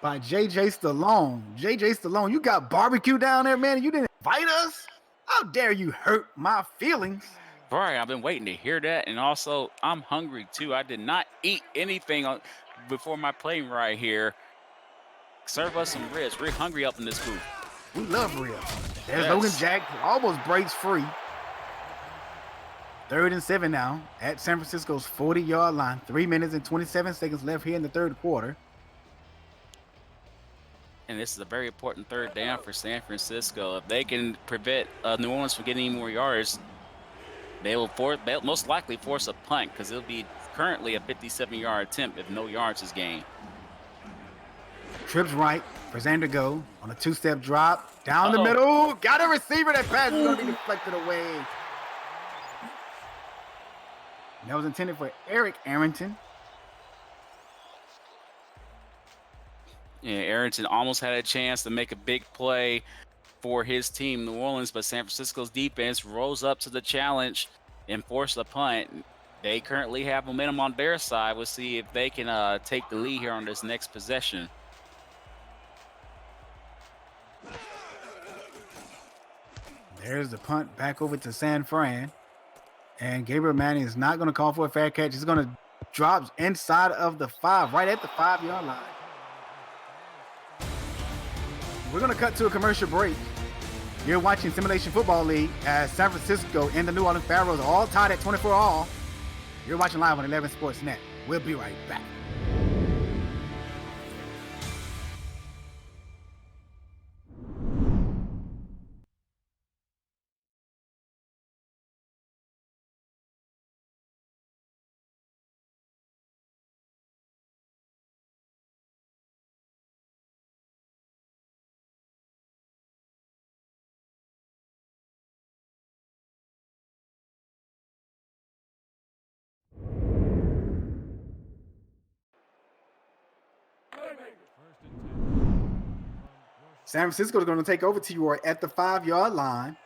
by J.J. Stallone. J.J. Stallone, you got barbecue down there, man, and you didn't invite us? How dare you hurt my feelings? Right, I've been waiting to hear that. And also, I'm hungry, too. I did not eat anything before my plane ride here. Serve us some ribs. We're hungry up in this booth. We love ribs. There's Logan Jack, almost breaks free. 3rd and 7 now at San Francisco's 40-yard line. 3 minutes and 27 seconds left here in the 3rd quarter. And this is a very important 3rd down for San Francisco. If they can prevent New Orleans from getting any more yards, they'll most likely force a punt, because it'll be currently a 57-yard attempt if no yards is gained. Trips right for Xander go on a 2-step drop. Down the middle. Got a receiver. That pass is going to be deflected away. That was intended for Eric Arrington. Yeah, Arrington almost had a chance to make a big play for his team, New Orleans, but San Francisco's defense rose up to the challenge and forced a punt. They currently have momentum on their side. We'll see if they can take the lead here on this next possession. There's the punt back over to San Fran. And Gabriel Manning is not going to call for a fair catch. He's going to drop inside of the 5, right at the 5-yard line. We're going to cut to a commercial break. You're watching Simulation Football League as San Francisco and the New Orleans Pharaohs are all tied at 24-all. You're watching live on 11 Sports Net. We'll be right back. San Francisco is going to take over T-Roy at the 5-yard line.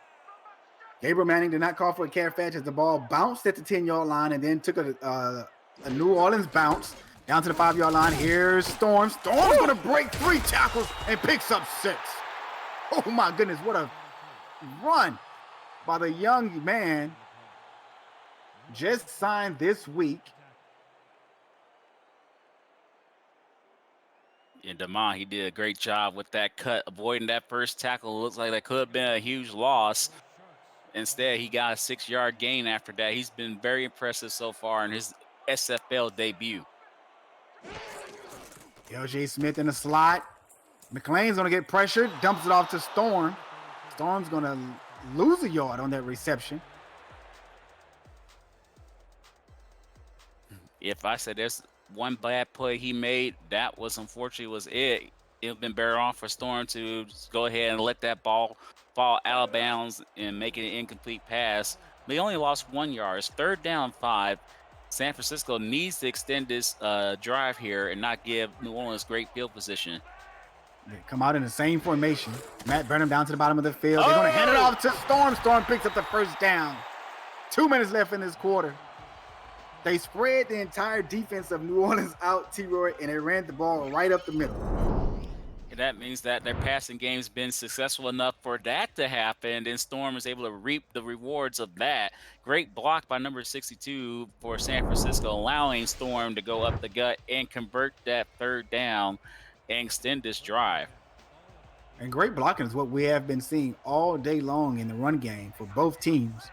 Gabriel Manning did not call for a carry fetch as the ball bounced at the 10-yard line and then took a New Orleans bounce down to the 5-yard line. Here's Storm. Storm's going to break 3 tackles and picks up 6. Oh, my goodness. What a run by the young man. Just signed this week. And Damon, he did a great job with that cut, avoiding that first tackle. It looks like that could have been a huge loss. Instead, he got a 6-yard gain after that. He's been very impressive so far in his SFL debut. LJ Smith in the slot. McLean's going to get pressured, dumps it off to Storm. Storm's going to lose a yard on that reception. If I said there's one bad play he made, that was unfortunately was it. It would have been better off for Storm to just go ahead and let that ball fall out of bounds and make it an incomplete pass. They only lost 1 yard. It's 3rd down 5. San Francisco needs to extend this drive here and not give New Orleans great field position. They come out in the same formation. Matt Burnham down to the bottom of the field. They're going to hand it off to Storm. Storm picks up the first down. 2 minutes left in this quarter. They spread the entire defense of New Orleans out, T-Roy, and they ran the ball right up the middle. And that means that their passing game's been successful enough for that to happen, and Storm is able to reap the rewards of that. Great block by number 62 for San Francisco, allowing Storm to go up the gut and convert that 3rd down and extend this drive. And great blocking is what we have been seeing all day long in the run game for both teams.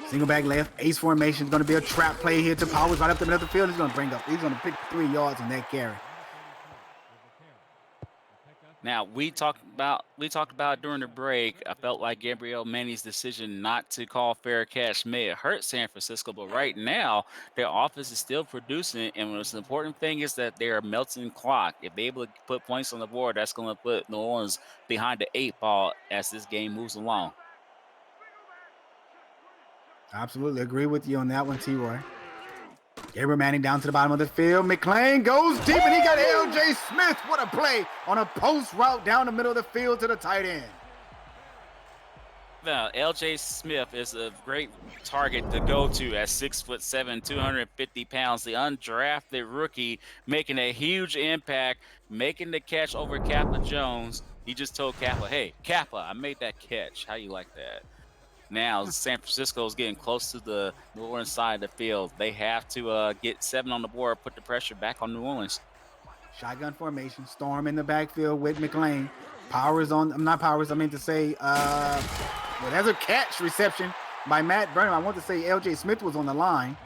Single back left, ace formation is going to be a trap play here to Powers right up the middle of the field. He's going to pick 3 yards on that carry. Now, we talked about during the break. I felt like Gabriel Manny's decision not to call fair catch may have hurt San Francisco, but right now their offense is still producing, and the most important thing is that they are melting clock. If they're able to put points on the board, that's going to put New Orleans behind the 8 ball as this game moves along. Absolutely agree with you on that one, T-Roy. Gabriel Manning down to the bottom of the field. McLean goes deep, and he got L.J. Smith. What a play on a post route down the middle of the field to the tight end. Now, L.J. Smith is a great target to go to at 6'7", 250 pounds. The undrafted rookie making a huge impact, making the catch over Kappa Jones. He just told Kappa, hey, Kappa, I made that catch. How you like that? Now, San Francisco is getting close to the New Orleans side of the field. They have to get 7 on the board, put the pressure back on New Orleans. Shotgun formation, Storm in the backfield with McLean. Powers on, I'm not Powers, I meant to say, well, there's a catch reception by Matt Burnham. I want to say L.J. Smith was on the line.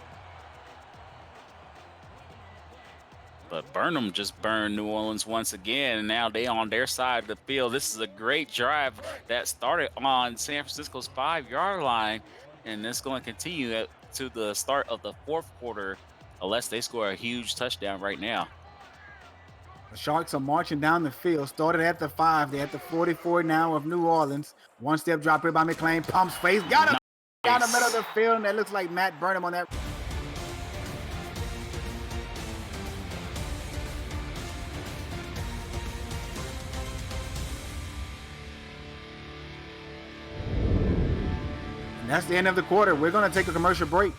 But Burnham just burned New Orleans once again, and now they on their side of the field. This is a great drive that started on San Francisco's 5-yard line, and it's going to continue to the start of the 4th quarter unless they score a huge touchdown right now. The Sharks are marching down the field. Started at the 5. They're at the 44 now of New Orleans. One step drop here by McLean. Pumps face. Got him down the middle of the field, and that looks like Matt Burnham on that. And that's the end of the quarter. We're going to take a commercial break.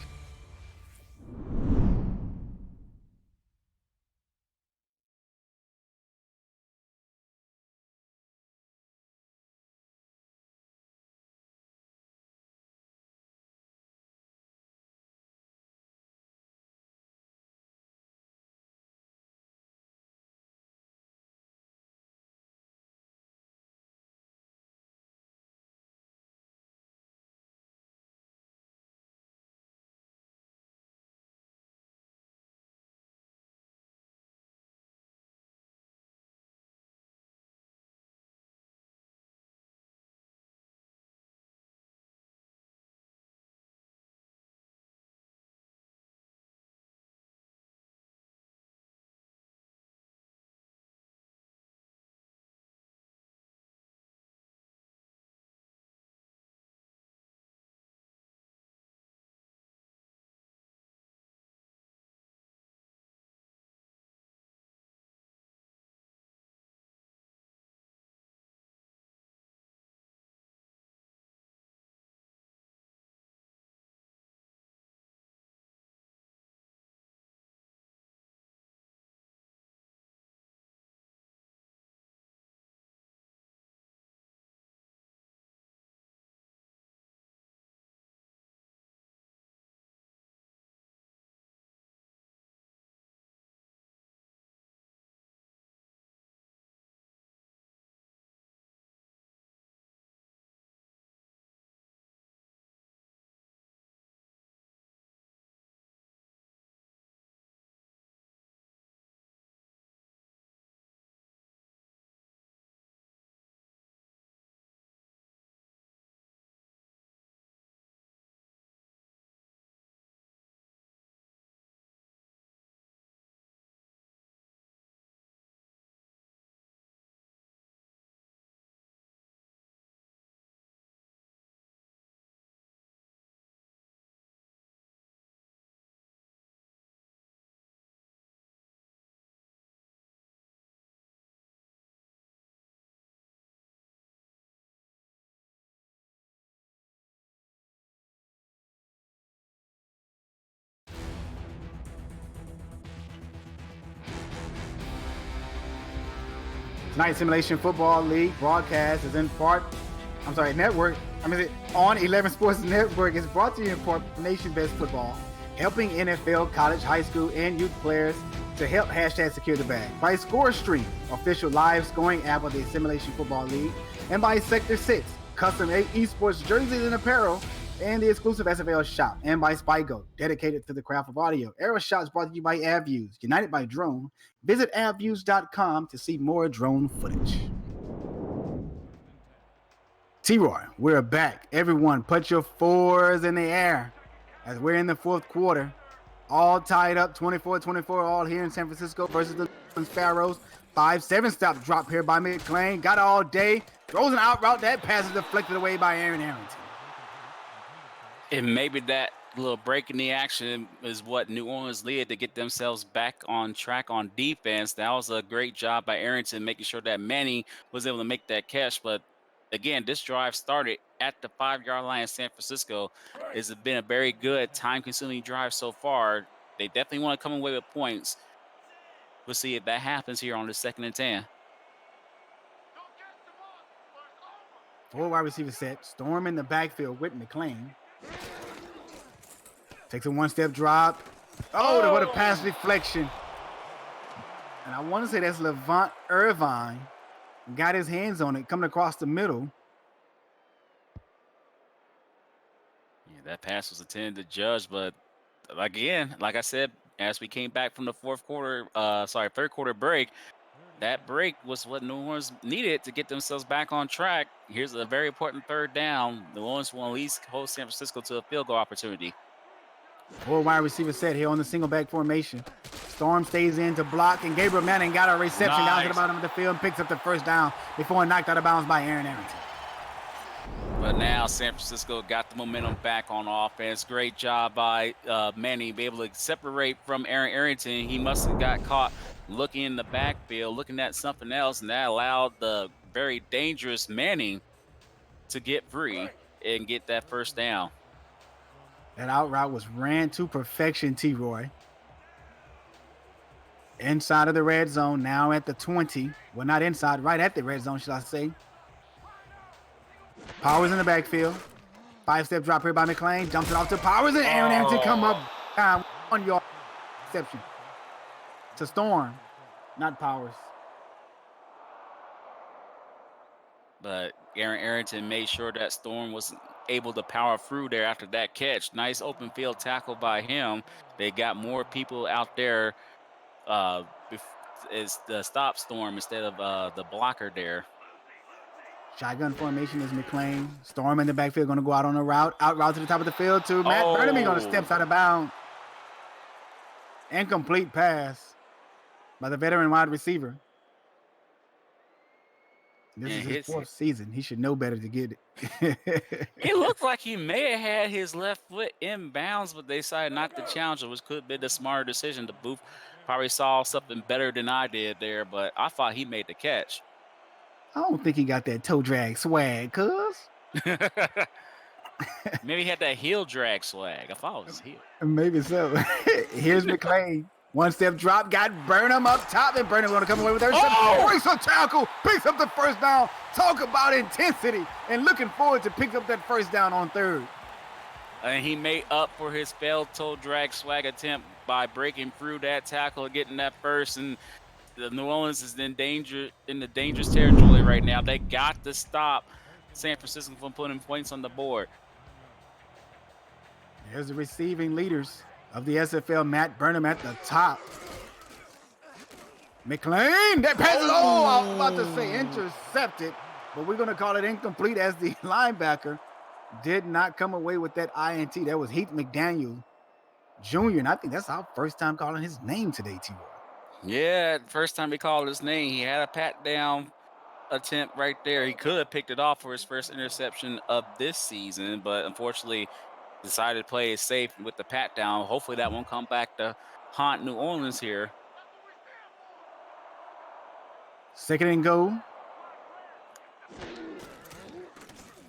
Tonight's Simulation Football League broadcast is on 11 Sports Network. It's brought to you in part by Nation Best Football, helping NFL, college, high school, and youth players to help #secure the bag. By ScoreStream, official live scoring app of the Simulation Football League, and by S13, custom esports jerseys and apparel, and the exclusive SFL shop, and by Spygo, dedicated to the craft of audio. Arrow Shots brought to you by AvViews, united by drone. Visit avviews.com to see more drone footage. T-Roy, we're back. Everyone, put your fours in the air as we're in the fourth quarter. All tied up, 24-24, all here in San Francisco versus the Pharaohs. 5-7 stop drop here by McClain. Got it all day. Throws an out route. That pass is deflected away by Aaron Arrington. And maybe that little break in the action is what New Orleans needed to get themselves back on track on defense. That was a great job by Arrington, making sure that Manning was able to make that catch. But again, this drive started at the 5-yard line in San Francisco. It's been a very good, time-consuming drive so far. They definitely want to come away with points. We'll see if that happens here on the 2nd and 10. 4 wide receiver set. Storm in the backfield with McClain. Takes a one-step drop. Oh, what a pass deflection. And I want to say that's Levant Irvine. Got his hands on it, coming across the middle. Yeah, that pass was intended to Judge, but again, like I said, as we came back from the third quarter break, that break was what New Orleans needed to get themselves back on track. Here's a very important 3rd down. New Orleans will at least hold San Francisco to a field goal opportunity. 4 wide receiver set here on the single back formation. Storm stays in to block, and Gabriel Manning got a reception down to the bottom of the field and picks up the 1st down before knocked out of bounds by Aaron Arrington. But now San Francisco got the momentum back on offense. Great job by Manning, be able to separate from Aaron Arrington. He must have got caught looking in the backfield, looking at something else, and that allowed the very dangerous Manning to get free and get that 1st down. That out route was ran to perfection, T-Roy. Inside of the red zone, now at the 20. Well, not inside, right at the red zone, should I say. Powers in the backfield. 5-step drop here by McClain. Jumps it off to Powers, and Aaron Arrington come up. 1 yard reception to Storm, not Powers. But Aaron Arrington made sure that Storm was able to power through there after that catch. Nice open field tackle by him. They got more people out there is the stop Storm instead of the blocker there. Shotgun formation is McClain. Storm in the backfield, going to go out on a route. Out route to the top of the field to Matt Burnham. Going to steps out of bounds. Incomplete pass by the veteran wide receiver. This is his 4th season. He should know better to get it. It looked like he may have had his left foot in bounds, but they decided not to challenge it, which could have been the smarter decision. The booth probably saw something better than I did there, but I thought he made the catch. I don't think he got that toe drag swag, cuz. Maybe he had that heel drag swag. I thought it was heel. Maybe so. Here's McClain. 1-step drop, got Burnham up top, and Burnham going to come away with their breaks a tackle, picks up the 1st down. Talk about intensity, and looking forward to pick up that 1st down on 3rd. And he made up for his failed toe drag swag attempt by breaking through that tackle and getting that 1st. And the New Orleans is in the dangerous territory right now. They got to stop San Francisco from putting points on the board. There's the receiving leaders of the SFL, Matt Burnham at the top. McClain, that pass is, I was about to say intercepted, but we're going to call it incomplete as the linebacker did not come away with that INT. That was Heath McDaniel Jr., and I think that's our first time calling his name today, T-Roy. Yeah, first time he called his name. He had a pat down attempt right there. He could have picked it off for his 1st interception of this season, but unfortunately decided to play it safe with the pat down. Hopefully that won't come back to haunt New Orleans here. 2nd and goal.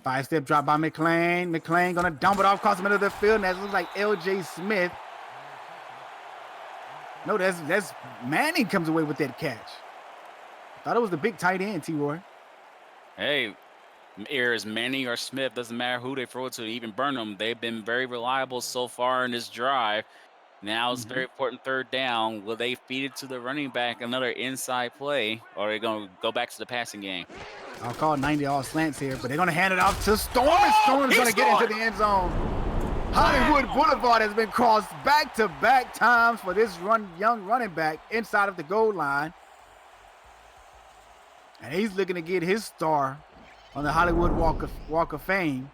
5-step drop by McClain. McClain going to dump it off across the middle of the field, and that looks like L.J. Smith. No, that's Manning comes away with that catch. Thought it was the big tight end, T-Roy. Hey, either Manning or Smith, doesn't matter who they throw it to, even Burnham, they've been very reliable so far in this drive. Now it's a very important third down. Will they feed it to the running back, another inside play, or are they going to go back to the passing game? I'll call 90-yard slants here, but they're going to hand it off to Storm, and Storm's going to get into the end zone. Hollywood Boulevard has been crossed back-to-back times for this young running back inside of the goal line. And he's looking to get his star on the Hollywood Walk of Fame.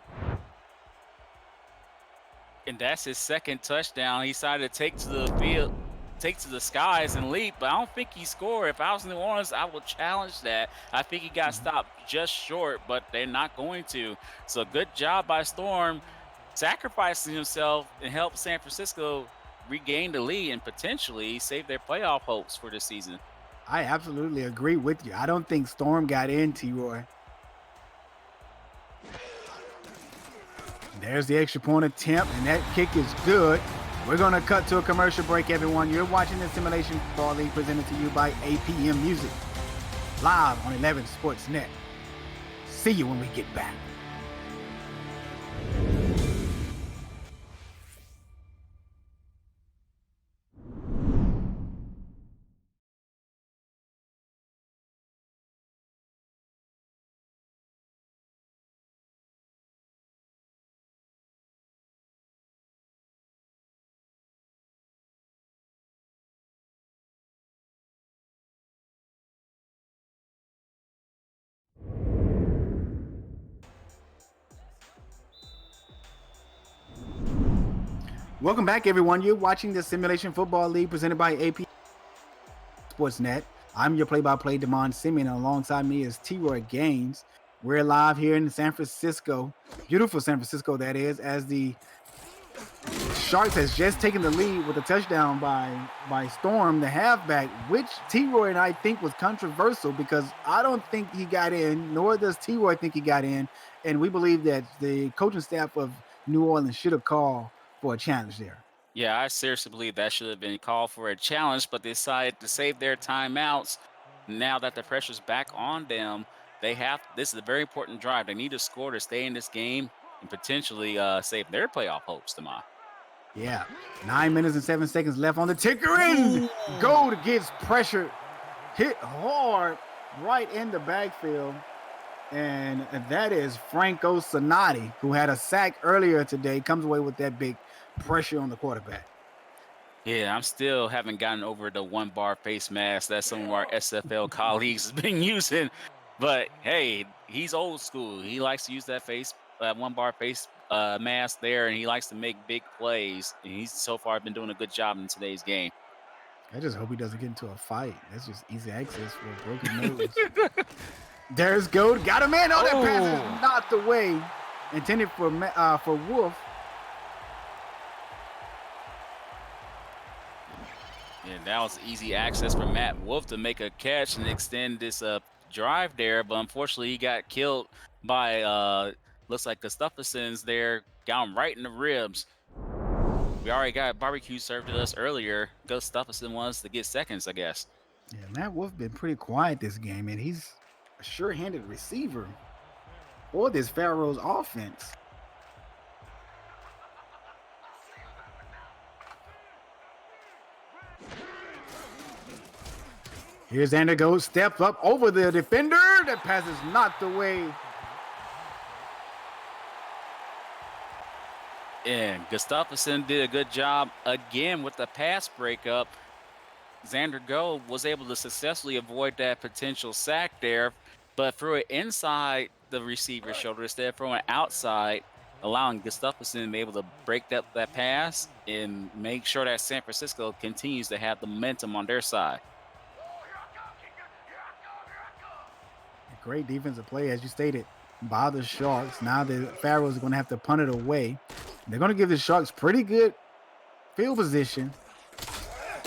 And that's his second touchdown. He decided to take to the field, take to the skies and leap, but I don't think he scored. If I was in New Orleans, I would challenge that. I think he got stopped just short, but they're not going to. So good job by Storm, sacrificing himself and help San Francisco regain the lead and potentially save their playoff hopes for this season. I absolutely agree with you. I don't think Storm got in, T-Roy. There's the extra point attempt, and that kick is good. We're going to cut to a commercial break, everyone. You're watching the Simulation Football League presented to you by APM Music, live on 11 Sports Net. See you when we get back. Welcome back, everyone. You're watching the Simulation Football League presented by AP Sportsnet. I'm your play-by-play, Damon Simeon, and alongside me is T-Roy Gaines. We're live here in San Francisco, beautiful San Francisco, that is, as the Sharks has just taken the lead with a touchdown by Storm, the halfback, which T-Roy and I think was controversial because I don't think he got in, nor does T-Roy think he got in, and we believe that the coaching staff of New Orleans should have called for a challenge there. Yeah, I seriously believe that should have been called for a challenge, but they decided to save their timeouts. Now that the pressure's back on them, this is a very important drive. They need to score to stay in this game and potentially save their playoff hopes, Demai. Yeah, 9 minutes and 7 seconds left on the ticker, and Gold gets pressure, hit hard right in the backfield. And that is Franco Sonati, who had a sack earlier today, comes away with that big pressure on the quarterback. Yeah, I'm still haven't gotten over the one-bar face mask that some of our SFL colleagues have been using. But hey, he's old school. He likes to use that one-bar face mask there, and he likes to make big plays. And he's so far been doing a good job in today's game. I just hope he doesn't get into a fight. That's just easy access for a broken nose. There's Gold. Got him in. Oh, that pass is knocked away. Intended for Wolf. Yeah, that was easy access for Matt Wolf to make a catch and extend this drive there. But unfortunately, he got killed by, looks like Gustafson's there. Got him right in the ribs. We already got barbecue served to us earlier. Gustafson wants to get seconds, I guess. Yeah, Matt Wolf been pretty quiet this game, and he's a sure-handed receiver for this Pharaohs offense. Here's Xander Gold, step up over the defender. That pass is knocked away. And Gustafson did a good job again with the pass breakup. Xander Gold was able to successfully avoid that potential sack there, but threw it inside the receiver's shoulder instead of throwing it outside, allowing Gustafson to be able to break that pass and make sure that San Francisco continues to have the momentum on their side. Great defensive play, as you stated, by the Sharks. Now the Pharaohs are going to have to punt it away. They're going to give the Sharks pretty good field position.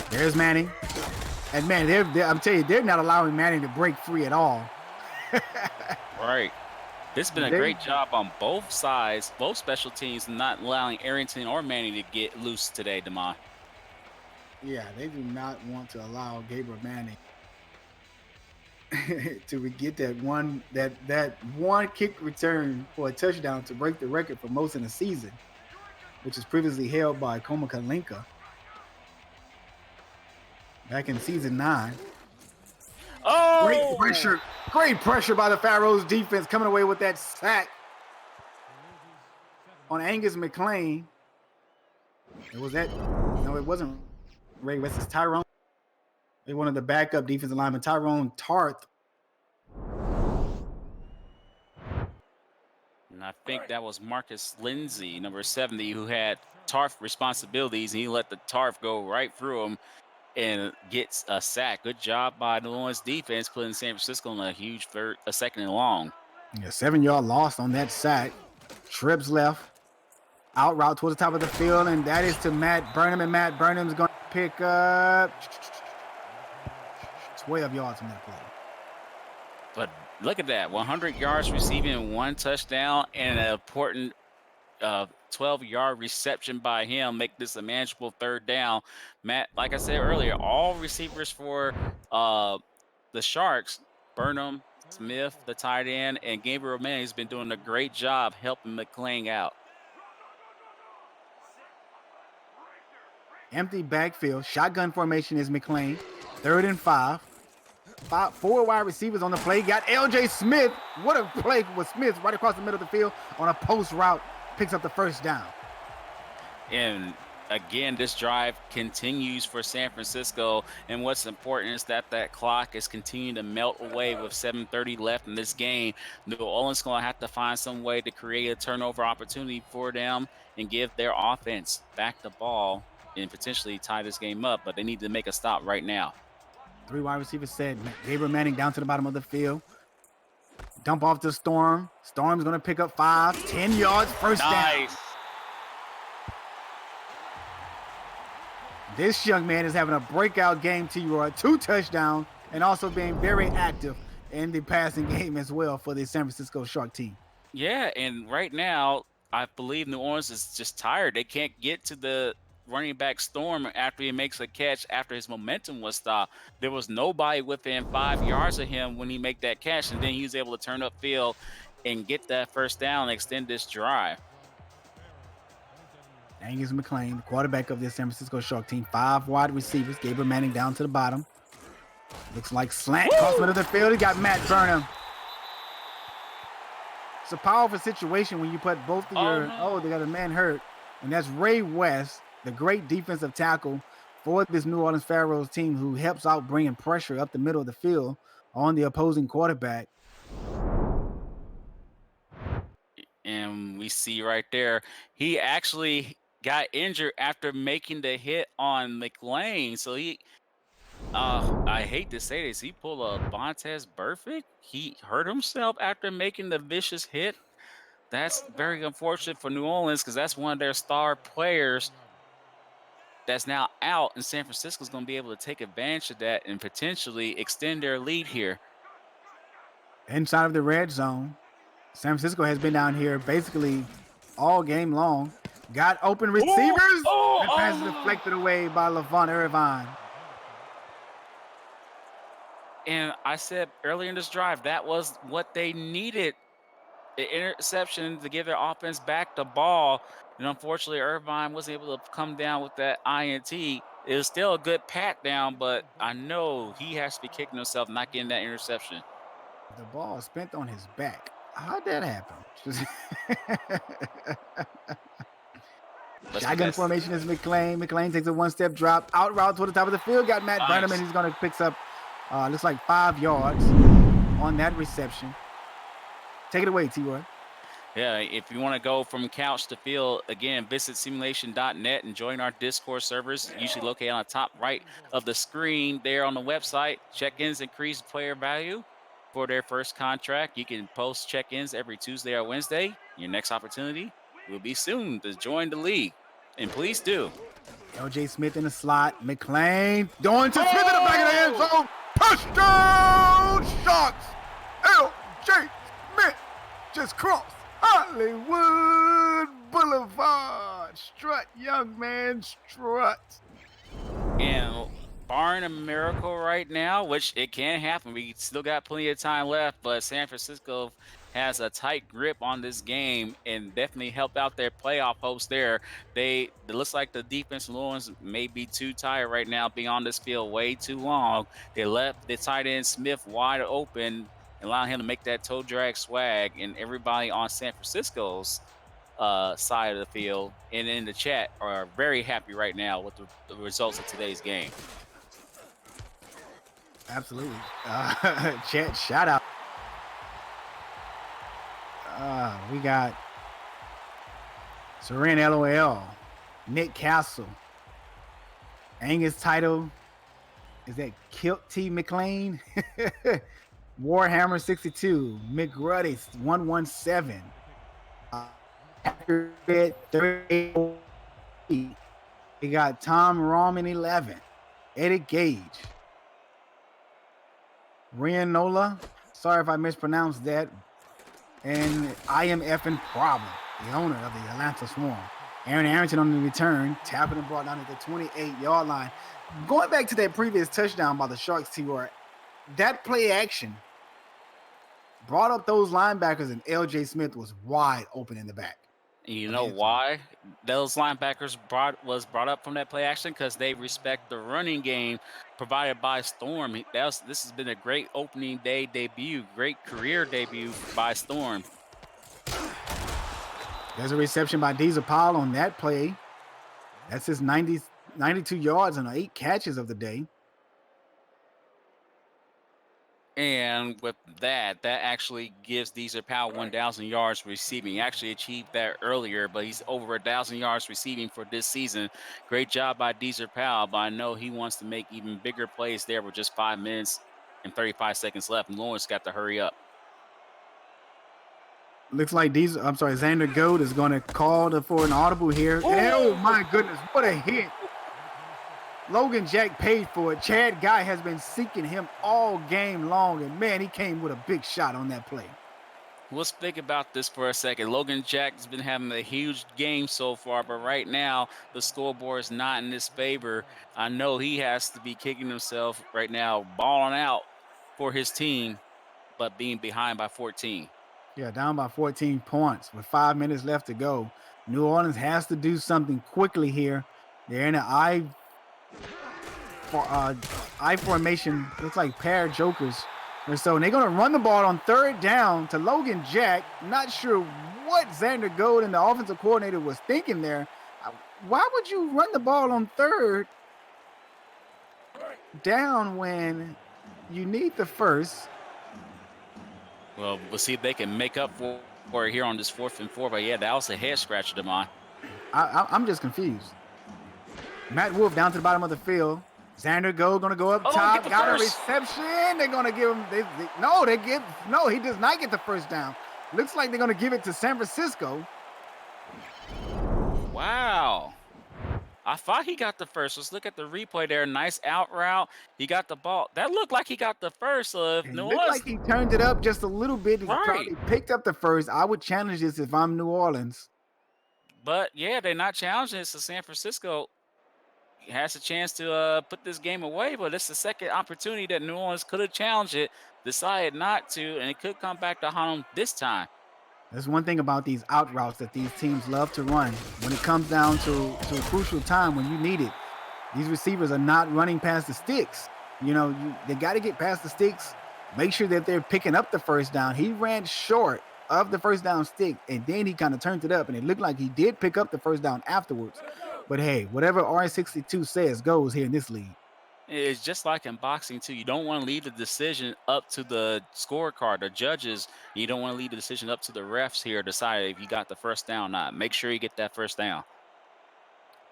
There's Manning. And man, I'm telling you, they're not allowing Manning to break free at all. Right. This has been a great job on both sides, both special teams, not allowing Arrington or Manning to get loose today, Demond. Yeah, they do not want to allow Gabriel Manning to get that one kick return for a touchdown to break the record for most in a season, which is previously held by Koma Kalinka back in season 9. Great Oh, pressure. Great pressure by the Pharaohs defense coming away with that sack on Angus McLean. It was that. No, it wasn't Ray West. It's Tyrone. One of the backup defensive linemen, Tyrone Tarth. and I think that was Marcus Lindsay, number 70, who had Tarf responsibilities, and he let the Tarf go right through him and gets a sack. Good job by New Orleans defense, putting San Francisco on a huge second and long. Yeah, 7-yard loss on that sack. Trips left. Out route towards the top of the field, and that is to Matt Burnham, and Matt Burnham's going to pick up 12 yards from that play. But look at that, 100 yards receiving, 1 touchdown, and an important 12-yard reception by him, make this a manageable 3rd down. Matt, like I said earlier, all receivers for the Sharks, Burnham, Smith, the tight end, and Gabriel Manning has been doing a great job helping McLean out. Empty backfield. Shotgun formation is McLean. 3rd and 5. 4 wide receivers on the play. Got L.J. Smith. What a play with Smith right across the middle of the field on a post route. Picks up the 1st down. And again, this drive continues for San Francisco. And what's important is that clock is continuing to melt away with 7:30 left in this game. New Orleans is going to have to find some way to create a turnover opportunity for them and give their offense back the ball and potentially tie this game up. But they need to make a stop right now. 3 wide receivers set. Gabriel Manning down to the bottom of the field. Dump off to Storm. Storm's going to pick up 5, 10 yards, 1st down. This young man is having a breakout game, T-Roy. 2 touchdowns and also being very active in the passing game as well for the San Francisco Shark team. Yeah, and right now, I believe New Orleans is just tired. They can't get to the running back Storm after he makes a catch after his momentum was stopped. There was nobody within 5 yards of him when he made that catch, and then he was able to turn upfield and get that 1st down and extend this drive. Angus McLean, the quarterback of this San Francisco Shark team. 5 wide receivers. Gabriel Manning down to the bottom. Looks like slant cross middle of the field. He got Matt Burnham. It's a powerful situation when you put both of your... they got a man hurt. And that's Ray West, the great defensive tackle for this New Orleans Pharaohs team, who helps out bringing pressure up the middle of the field on the opposing quarterback. And we see right there, he actually got injured after making the hit on McLean. So he, I hate to say this, he pulled a Vontaze Burfict. He hurt himself after making the vicious hit. That's very unfortunate for New Orleans because that's one of their star players that's now out, and San Francisco is going to be able to take advantage of that and potentially extend their lead here. Inside of the red zone, San Francisco has been down here basically all game long. Got open receivers. That pass is deflected away by Levon Irvine. And I said earlier in this drive, that was what they needed. The interception to give their offense back the ball. And unfortunately, Irvine wasn't able to come down with that INT. It was still a good pat down, but I know he has to be kicking himself not getting that interception. The ball is spent on his back. How'd that happen? Shotgun formation is McLean. McLean takes a 1-step drop. Out route toward the top of the field. Got Matt Burnham, and he's going to pick up, looks like 5 yards on that reception. Take it away, T-Roy. Yeah, if you want to go from couch to field, again, visit simulation.net and join our Discord servers, usually located on the top right of the screen there on the website. Check-ins increase player value for their first contract. You can post check-ins every Tuesday or Wednesday. Your next opportunity will be soon to join the league. And please do. L.J. Smith in the slot. McLean going to Smith in the back of the end zone. Touchdown Sharks! L.J. Smith just crossed Hollywood Boulevard. Strut, young man, strut. And barring a miracle right now, which it can happen. We still got plenty of time left, but San Francisco has a tight grip on this game and definitely help out their playoff hopes there. It looks like the defense in New Orleans may be too tired right now, being on this field way too long. They left the tight end Smith wide open, allowing him to make that toe drag swag, and everybody on San Francisco's side of the field and in the chat are very happy right now with the results of today's game. Absolutely. Chat shout out. We got Seren LOL, Nick Castle, Angus Title. Is that Kilt T McLean? Warhammer 62, McRuddy 117. Accurate 38. We got Tom Rahman 11, Eddie Gage, Rian Nola. Sorry if I mispronounced that. And I am effing Problem, the owner of the Atlanta Swarm. Aaron Arrington on the return, tapping and brought down at the 28-yard line. Going back to that previous touchdown by the Sharks, T.R., that play action brought up those linebackers, and L.J. Smith was wide open in the back. You know why those linebackers was brought up from that play action? Because they respect the running game provided by Storm. This has been a great opening day debut, great career debut by Storm. There's a reception by Deezer Powell on that play. That's his 92 yards and 8 catches of the day. And with that actually gives Deezer Powell 1,000 yards receiving. He actually achieved that earlier, but he's over 1,000 yards receiving for this season. Great job by Deezer Powell, but I know he wants to make even bigger plays there with just 5 minutes and 35 seconds left. And Lawrence got to hurry up. Looks like Xander Gold is going to call for an audible here. Ooh. Oh, my goodness. What a hit. Logan Jack paid for it. Chad Guy has been seeking him all game long, and, man, he came with a big shot on that play. Let's think about this for a second. Logan Jack has been having a huge game so far, but right now the scoreboard is not in his favor. I know he has to be kicking himself right now, balling out for his team, but being behind by 14. Yeah, down by 14 points with 5 minutes left to go. New Orleans has to do something quickly here. They're in an I formation. Looks like pair of jokers or so. And they're going to run the ball on third down to Logan Jack. Not sure what Xander Gold and the offensive coordinator was thinking there. Why would you run the ball on third down when you need the first? Well, we'll see if they can make up for it here on this 4th and 4. But, yeah, that was a head scratcher, Demond. I'm just confused. Matt Wolf down to the bottom of the field. Xander Gold going to go up top. Got a reception. They're going to give him. He does not get the first down. Looks like they're going to give it to San Francisco. Wow. I thought he got the first. Let's look at the replay there. Nice out route. He got the ball. That looked like he got the first. It looked like he turned it up just a little bit. He probably picked up the first. I would challenge this if I'm New Orleans. But, yeah, they're not challenging this. So San Francisco has a chance to put this game away, but it's the second opportunity that New Orleans could have challenged it, decided not to, and it could come back to haunt them this time. There's one thing about these out routes that these teams love to run. When it comes down to a crucial time when you need it, these receivers are not running past the sticks. They got to get past the sticks, make sure that they're picking up the first down. He ran short of the first down stick, and then he kind of turned it up, and it looked like he did pick up the first down afterwards. But, hey, whatever R62 says goes here in this league. It's just like in boxing, too. You don't want to leave the decision up to the scorecard, the judges. You don't want to leave the decision up to the refs here to decide if you got the first down or not. Make sure you get that first down.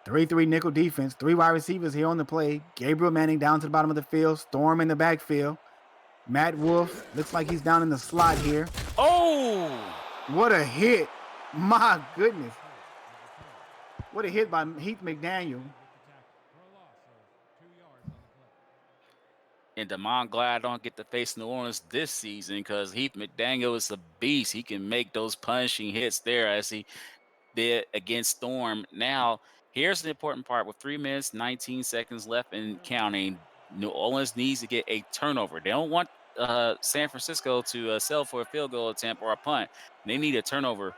3-3 nickel defense. 3 wide receivers here on the play. Gabriel Manning down to the bottom of the field. Storm in the backfield. Matt Wolf looks like he's down in the slot here. Oh! What a hit. My goodness. What a hit by Heath McDaniel. And Damon Glad don't get to face New Orleans this season because Heath McDaniel is a beast. He can make those punishing hits there as he did against Storm. Now, here's the important part. With 3 minutes, 19 seconds left and counting, New Orleans needs to get a turnover. They don't want San Francisco to sell for a field goal attempt or a punt. They need a turnover